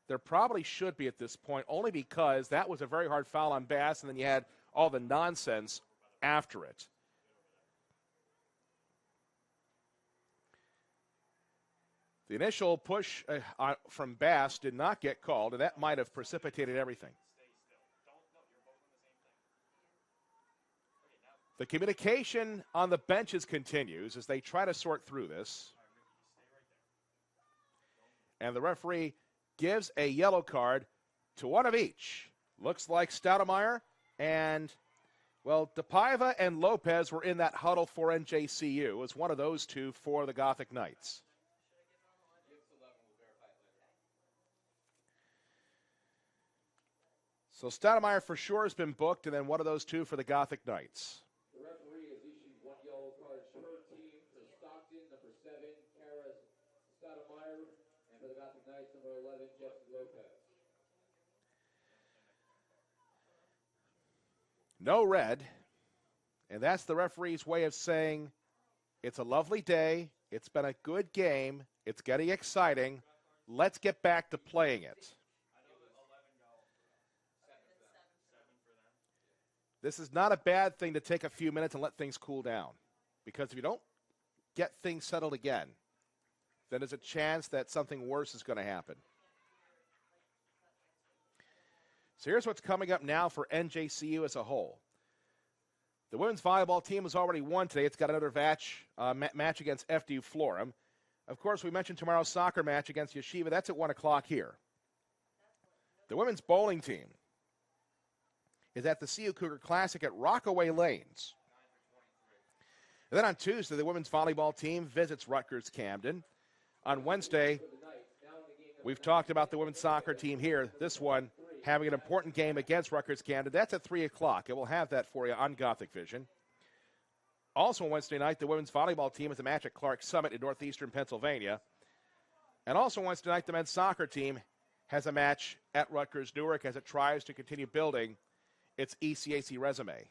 B: There probably should be at this point, only because that was a very hard foul on Bass, and then you had all the nonsense after it. The initial push from Bass did not get called, and that might have precipitated everything. The communication on the benches continues as they try to sort through this. And the referee gives a yellow card to one of each. Looks like Stoudemire and, well, DePaiva and Lopez were in that huddle for NJCU. It was one of those two for the Gothic Knights. So Stoudemire for sure has been booked, and then one of those two for the Gothic Knights.
A: The referee has issued one yellow card to her team for Stockton, number 7, Kara Stoudemire, and for the Gothic Knights, number 11, Jesse Lopez.
B: No red, and that's the referee's way of saying it's a lovely day, it's been a good game, it's getting exciting, let's get back to playing it. This is not a bad thing to take a few minutes and let things cool down, because if you don't get things settled again, then there's a chance that something worse is going to happen. So here's what's coming up now for NJCU as a whole. The women's volleyball team has already won today. It's got another match against FDU Florham. Of course, we mentioned tomorrow's soccer match against Yeshiva. That's at 1 o'clock here. The women's bowling team is at the CU Cougar Classic at Rockaway Lanes. And then on Tuesday, the women's volleyball team visits Rutgers Camden. On Wednesday, we've talked about the women's soccer team here. This one having an important game against Rutgers Camden. That's at 3 o'clock. It will have that for you on GothicVision. Also on Wednesday night, the women's volleyball team has a match at Clark Summit in northeastern Pennsylvania. And also Wednesday night, the men's soccer team has a match at Rutgers Newark as it tries to continue building its ECAC resume.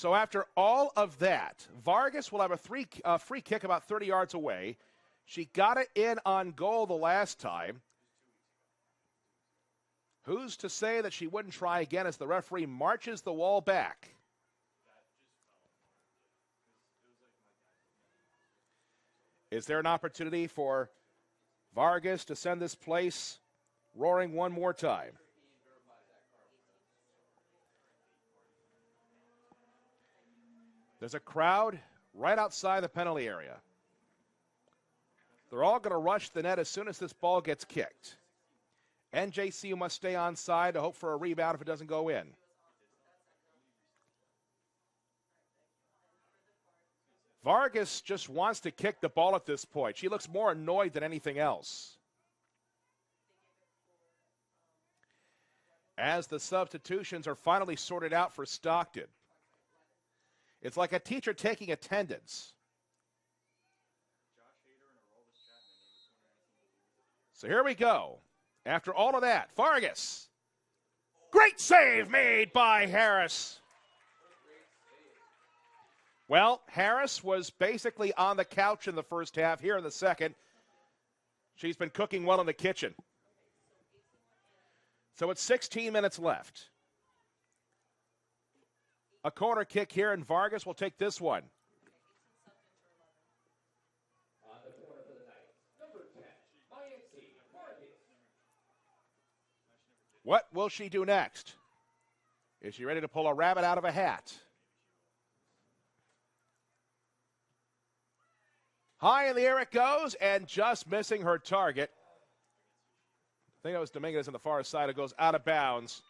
B: So after all of that, Vargas will have a free kick about 30 yards away. She got it in on goal the last time. Who's to say that she wouldn't try again as the referee marches the wall back? Is there an opportunity for Vargas to send this place roaring one more time? There's a crowd right outside the penalty area. They're all going to rush the net as soon as this ball gets kicked. NJCU must stay on side to hope for a rebound if it doesn't go in. Vargas just wants to kick the ball at this point. She looks more annoyed than anything else. As the substitutions are finally sorted out for Stockton. It's like a teacher taking attendance. So here we go. After all of that, Vargas. Great save made by Harris. Well, Harris was basically on the couch in the first half. Here in the second, she's been cooking well in the kitchen. So it's 16 minutes left. A corner kick here, and Vargas will take this one. What will she do next? Is she ready to pull a rabbit out of a hat? High in the air it goes, and just missing her target. I think that was Dominguez on the far side. It goes out of bounds,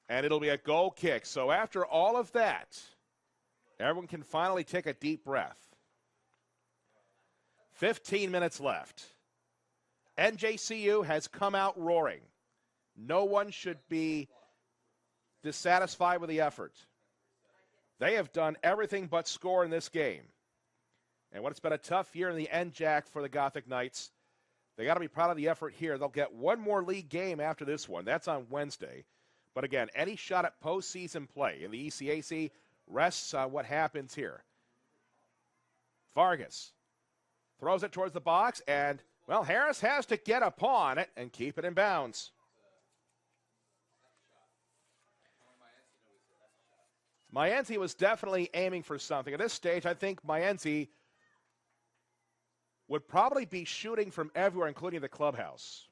B: and it'll be a goal kick. So after all of that, everyone can finally take a deep breath. 15 minutes left. NJCU has come out roaring. No one should be dissatisfied with the effort. They have done everything but score in this game. And what it's been a tough year in the NJAC for the Gothic Knights, they got to be proud of the effort here. They'll get one more league game after this one. That's on Wednesday. But again, any shot at postseason play in the ECAC rests on what happens here. Vargas throws it towards the box, and, well, Harris has to get upon it and keep it in bounds. Mayenzi was definitely aiming for something. At this stage, I think Mayenzi would probably be shooting from everywhere, including the clubhouse.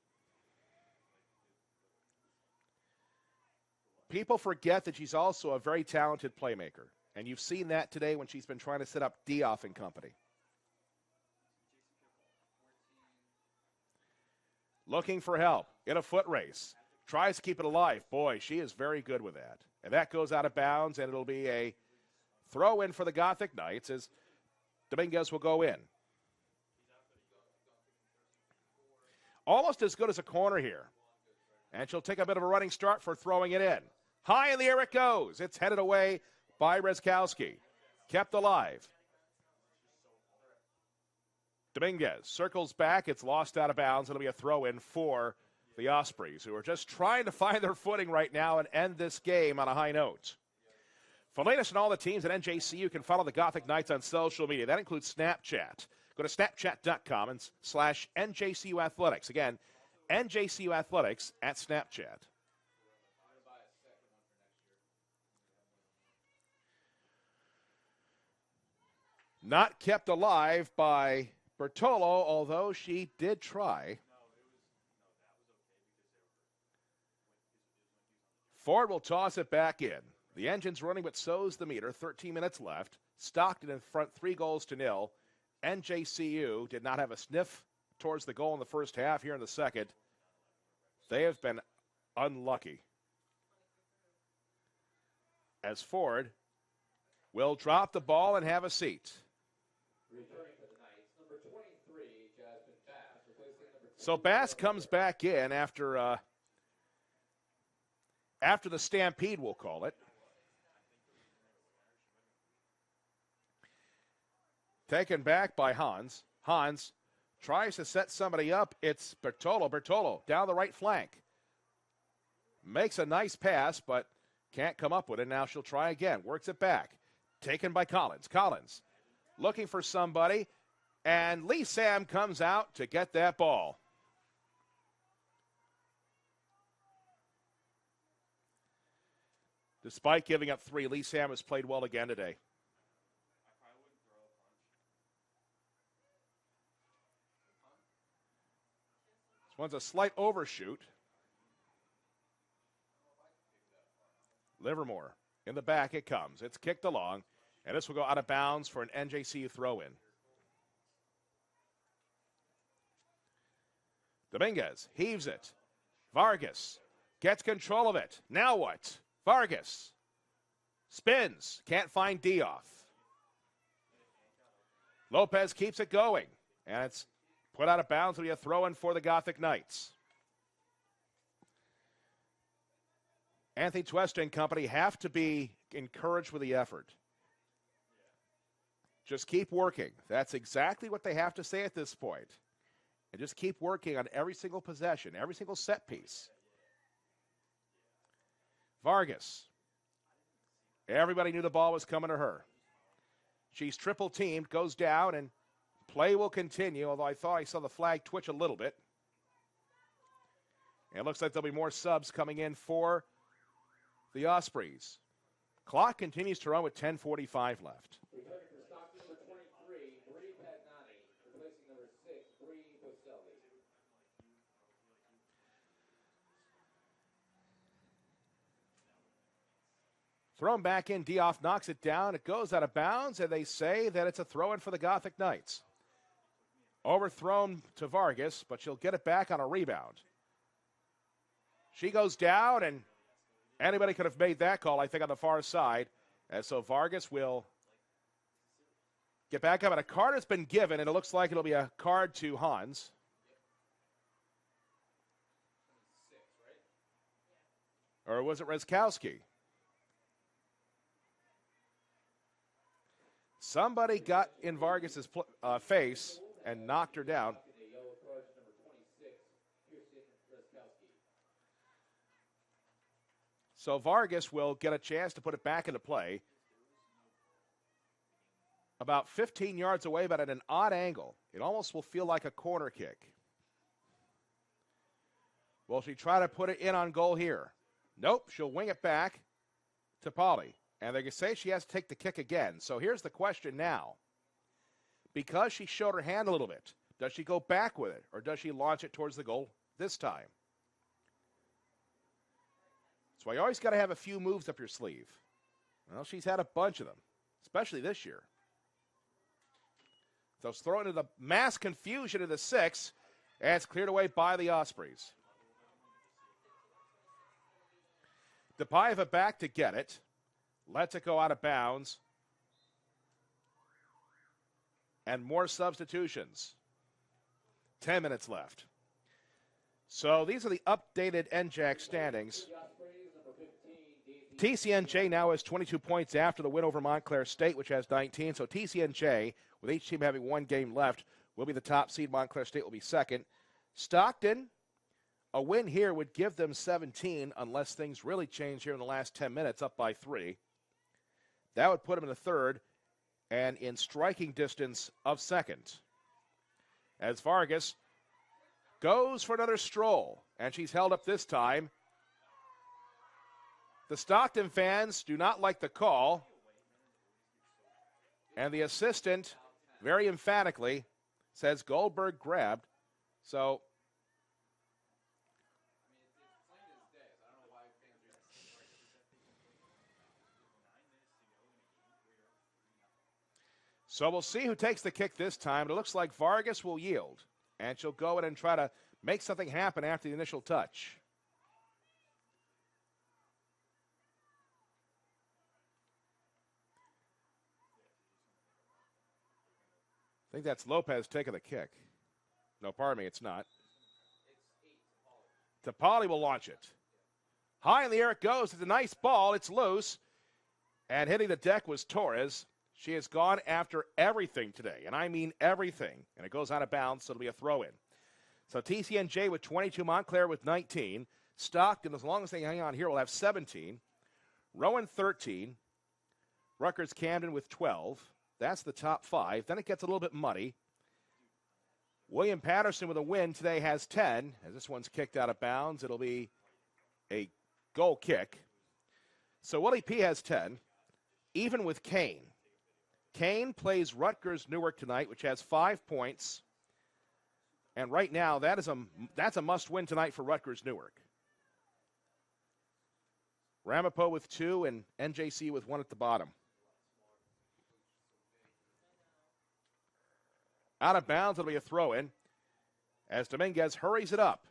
B: People forget that she's also a very talented playmaker, and you've seen that today when she's been trying to set up Dioff and company. Looking for help in a foot race. Tries to keep it alive. Boy, she is very good with that. And that goes out of bounds, and it'll be a throw in for the Gothic Knights as Dominguez will go in. Almost as good as a corner here. And she'll take a bit of a running start for throwing it in. High in the air it goes. It's headed away by Rezkowski. Kept alive. Dominguez circles back. It's lost out of bounds. It'll be a throw in for the Ospreys, who are just trying to find their footing right now and end this game on a high note. For the latest on all the teams at NJCU, you can follow the Gothic Knights on social media. That includes Snapchat. Go to snapchat.com and /NJCU Athletics. Again, NJCU Athletics at Snapchat. Not kept alive by Bertolo, although she did try. Ford will toss it back in. The engine's running, but so's the meter. 13 minutes left. Stockton in front, 3-0. NJCU did not have a sniff towards the goal in the first half. Here in the second, they have been unlucky. As Ford will drop the ball and have a seat. So Bass comes back in after the stampede, we'll call it. Taken back by Hans. Hans tries to set somebody up. It's Bertolo. Bertolo down the right flank. Makes a nice pass, but Can't come up with it. Now she'll try again. Works it back. Taken by Collins. Collins looking for somebody. And Lee Sam comes out to get that ball. Despite giving up 3, Lee Sam has played well again today. This one's a slight overshoot. Livermore in the back it comes. It's kicked along, and this will go out of bounds for an NJCU throw-in. Dominguez heaves it. Vargas gets control of it. Now what? Vargas spins. Can't find Dioff. Lopez keeps it going, and it's put out of bounds. It'll be a throw-in for the Gothic Knights. Anthony Tuesta and company have to be encouraged with the effort. Just keep working. That's exactly what they have to say at this point. And just keep working on every single possession, every single set piece. Vargas. Everybody knew the ball was coming to her. She's triple teamed, goes down, and play will continue, although I thought I saw the flag twitch a little bit. And it looks like there'll be more subs coming in for the Ospreys. Clock continues to run with 10:45 left.
A: Returning for Stockton, number 23, Bree Pagnani, replacing number 6, Bree Boselli.
B: Thrown back in, Dioff knocks it down. It goes out of bounds, and they say that it's a throw-in for the Gothic Knights. Overthrown to Vargas, but she'll get it back on a rebound. She goes down, and anybody could have made that call, I think, on the far side. And so Vargas will get back up. And a card has been given, and it looks like it'll be a card to Hans. Or was it Rezkowski? Somebody got in Vargas's face and knocked her down. So Vargas will get a chance to put it back into play. About 15 yards away, but at an odd angle. It almost will feel like a corner kick. Will she try to put it in on goal here? Nope, she'll wing it back to Polly. And they can say she has to take the kick again. So here's the question now. Because she showed her hand a little bit, does she go back with it, or does she launch it towards the goal this time? That's why you always got to have a few moves up your sleeve. Well, she's had a bunch of them, especially this year. So it's thrown into the mass confusion of the 6, and it's cleared away by the Ospreys. Depayeva back to get it. Lets it go out of bounds. And more substitutions. 10 minutes left. So these are the updated NJAC standings. TCNJ now has 22 points after the win over Montclair State, which has 19. So TCNJ, with each team having one game left, will be the top seed. Montclair State will be second. Stockton, a win here would give them 17 unless things really change here in the last 10 minutes, up by 3. That would put them in the third and in striking distance of second. As Vargas goes for another stroll, and she's held up this time. The Stockton fans do not like the call, and the assistant very emphatically says Goldberg grabbed. So we'll see who takes the kick this time. It looks like Vargas will yield, and she'll go in and try to make something happen after the initial touch. I think that's Lopez taking the kick. No, pardon me, it's not. Tapali will launch it. High in the air it goes. It's a nice ball. It's loose. And hitting the deck was Torres. She has gone after everything today, and I mean everything. And it goes out of bounds, so it'll be a throw-in. So TCNJ with 22, Montclair with 19. Stockton, as long as they hang on here, will have 17. Rowan 13. Rutgers Camden with 12. That's the top 5. Then it gets a little bit muddy. William Patterson with a win today has 10. As this one's kicked out of bounds, it'll be a goal kick. So Willie P has 10, even with Kane. Kane plays Rutgers Newark tonight, which has 5 points. And right now, that's a must-win tonight for Rutgers Newark. Ramapo with 2 and NJC with 1 at the bottom. Out of bounds, it'll be a throw-in as Dominguez hurries it up.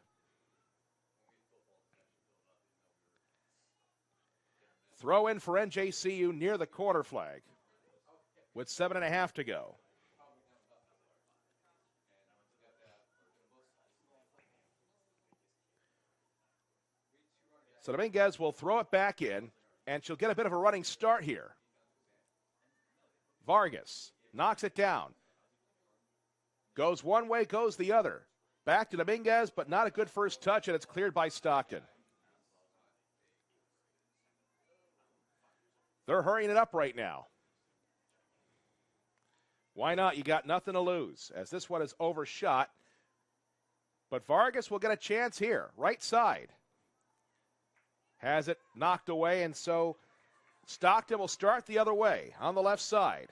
B: Throw in for NJCU near the corner flag with 7.5 to go. So Dominguez will throw it back in, and she'll get a bit of a running start here. Vargas knocks it down. Goes one way, goes the other. Back to Dominguez, but not a good first touch, and it's cleared by Stockton. They're hurrying it up right now. Why not? You got nothing to lose, as this one is overshot. But Vargas will get a chance here, right side. Has it knocked away, and so Stockton will start the other way on the left side.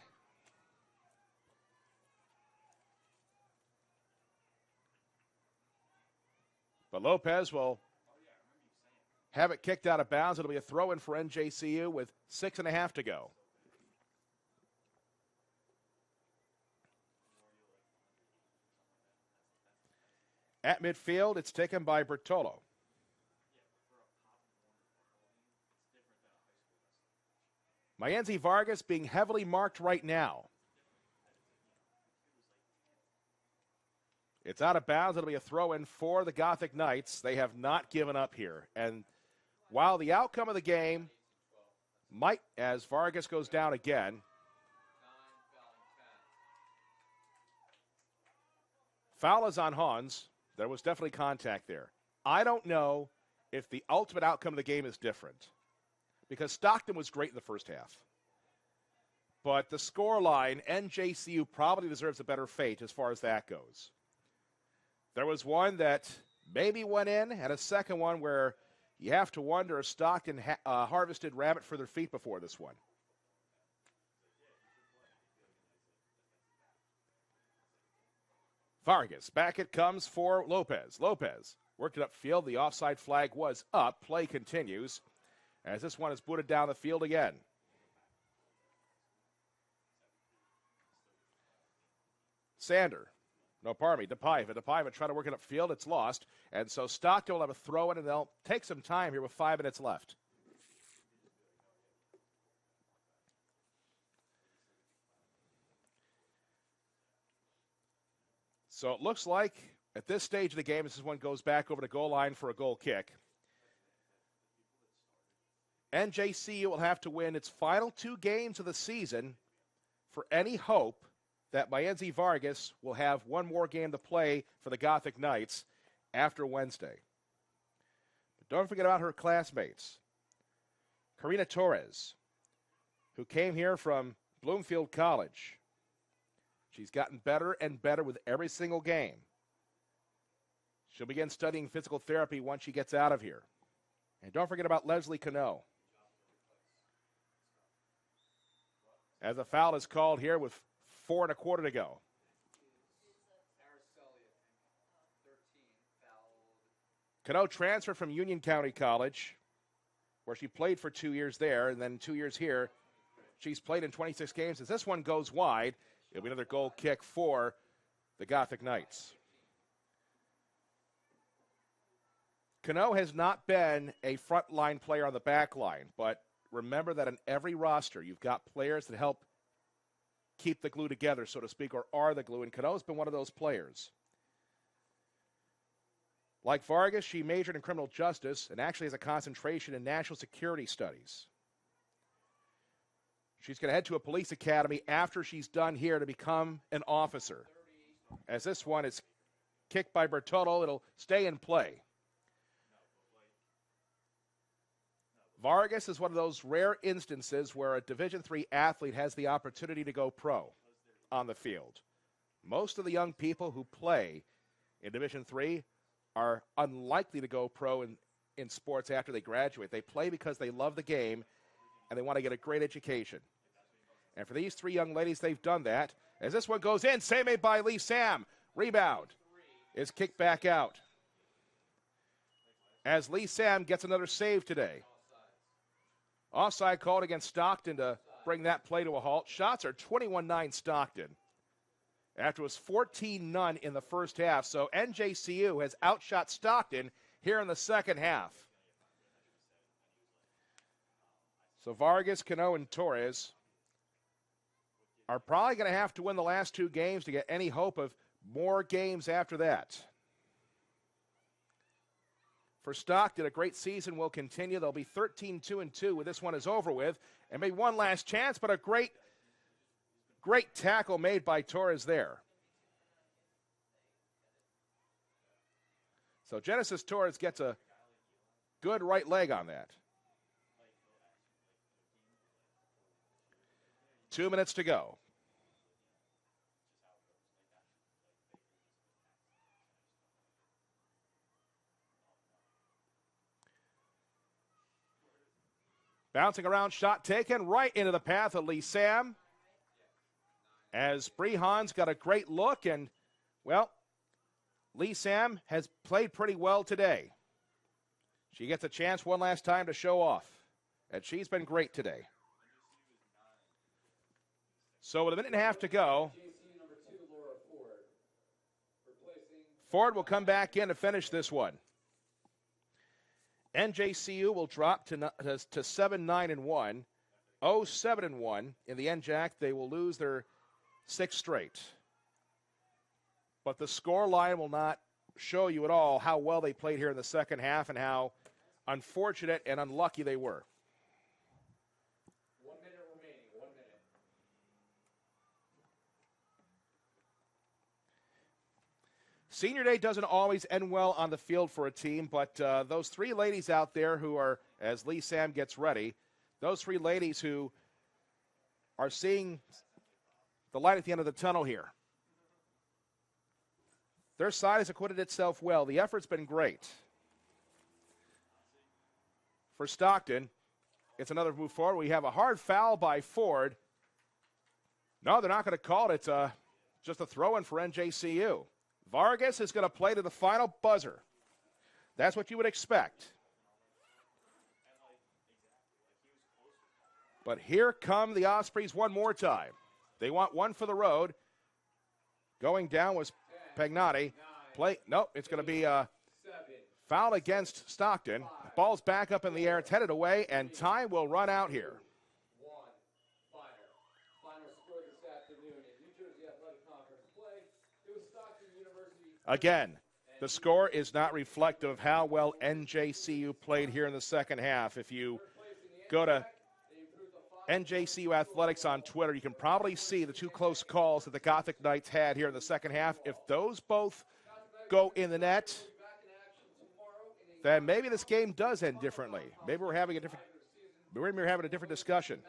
B: But Lopez will have it kicked out of bounds. It'll be a throw-in for NJCU with 6.5 to go. At midfield, it's taken by Bertolo. Mayenzi Vargas being heavily marked right now. It's out of bounds. It'll be a throw-in for the Gothic Knights. They have not given up here. And while the outcome of the game might, as Vargas goes down again, foul is on Hans. There was definitely contact there. I don't know if the ultimate outcome of the game is different, because Stockton was great in the first half. But the score line, NJCU probably deserves a better fate as far as that goes. There was one that maybe went in, and a second one where you have to wonder if Stockton harvested rabbit for their feet before this one. Vargas, back it comes for Lopez. Lopez worked it upfield. The offside flag was up. Play continues as this one is booted down the field again. Sander. No, pardon me, DePaiva. DePaiva trying to work it upfield. It's lost. And so Stockton will have a throw in, and they'll take some time here with 5 minutes left. So it looks like at this stage of the game, this is when it goes back over the goal line for a goal kick. NJCU will have to win its final 2 games of the season for any hope that Mayenzi Vargas will have one more game to play for the Gothic Knights after Wednesday. But don't forget about her classmates. Karina Torres, who came here from Bloomfield College. She's gotten better and better with every single game. She'll begin studying physical therapy once she gets out of here. And don't forget about Leslie Cano. As a foul is called here with 4 1/4 to go. Cano transferred from Union County College, where she played for 2 years there, and then 2 years here. She's played in 26 games. As this one goes wide, it'll be another goal kick for the Gothic Knights. Cano has not been a frontline player on the back line, but remember that in every roster, you've got players that help keep the glue together, so to speak, or are the glue, and Cano's been one of those players. Like Vargas, she majored in criminal justice and actually has a concentration in national security studies. She's going to head to a police academy after she's done here to become an officer. As this one is kicked by Bertolo, it'll stay in play. Vargas is one of those rare instances where a Division III athlete has the opportunity to go pro on the field. Most of the young people who play in Division III are unlikely to go pro in sports after they graduate. They play because they love the game and they want to get a great education. And for these three young ladies, they've done that. As this one goes in, save made by Lee Sam. Rebound is kicked back out. As Lee Sam gets another save today. Offside called against Stockton to bring that play to a halt. Shots are 21-9 Stockton. After it was 14-0 in the first half. So NJCU has outshot Stockton here in the second half. So Vargas, Cano, and Torres are probably going to have to win the last two games to get any hope of more games after that. For Stockton, a great season will continue. They'll be 13-2-2 when this one is over with. And maybe one last chance, but a great tackle made by Torres there. So Genesis Torres gets a good right leg on that. 2 minutes to go. Bouncing around, shot taken right into the path of Lee Sam. As Brehan's got a great look, and, well, Lee Sam has played pretty well today. She gets a chance one last time to show off, and she's been great today. So with a minute and a half to go, Ford will come back in to finish this one. NJCU will drop to 7-9-1, 0-7-1 in the NJAC. They will lose their sixth straight. But the score line will not show you at all how well they played here in the second half and how unfortunate and unlucky they were.
A: 1 minute remaining, 1 minute.
B: Senior day doesn't always end well on the field for a team, but those three ladies out there who are, as Lee Sam gets ready, those three ladies who are seeing the light at the end of the tunnel here. Their side has acquitted itself well. The effort's been great. For Stockton, it's another move forward. We have a hard foul by Ford. No, they're not going to call it. It's just a throw-in for NJCU. Vargas is going to play to the final buzzer. That's what you would expect. But here come the Ospreys one more time. They want one for the road. Going down was Pagnotti. Nope, it's going to be a foul against Stockton. Ball's back up in the air. It's headed away, and time will run out here. Again, the score is not reflective of how well NJCU played here in the second half. If you go to NJCU Athletics on Twitter, you can probably see the two close calls that the Gothic Knights had here in the second half. If those both go in the net, then maybe this game does end differently. Maybe we're having a different discussion.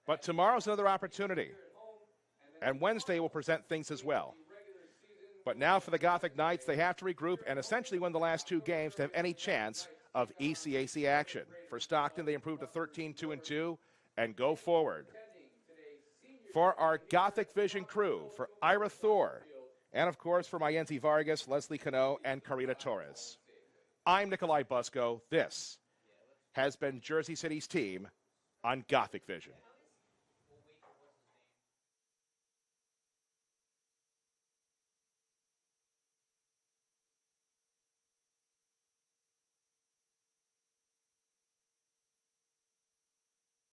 B: But tomorrow's another opportunity, and Wednesday will present things as well. But now for the Gothic Knights, they have to regroup and essentially win the last two games to have any chance of ECAC action. For Stockton, they improved to 13-2-2 and go forward. For our GothicVision crew, for Ira Thor, and of course for Mayenzi Vargas, Leslie Cano, and Carita Torres, I'm Nik Busco. This has been Jersey City's team on GothicVision.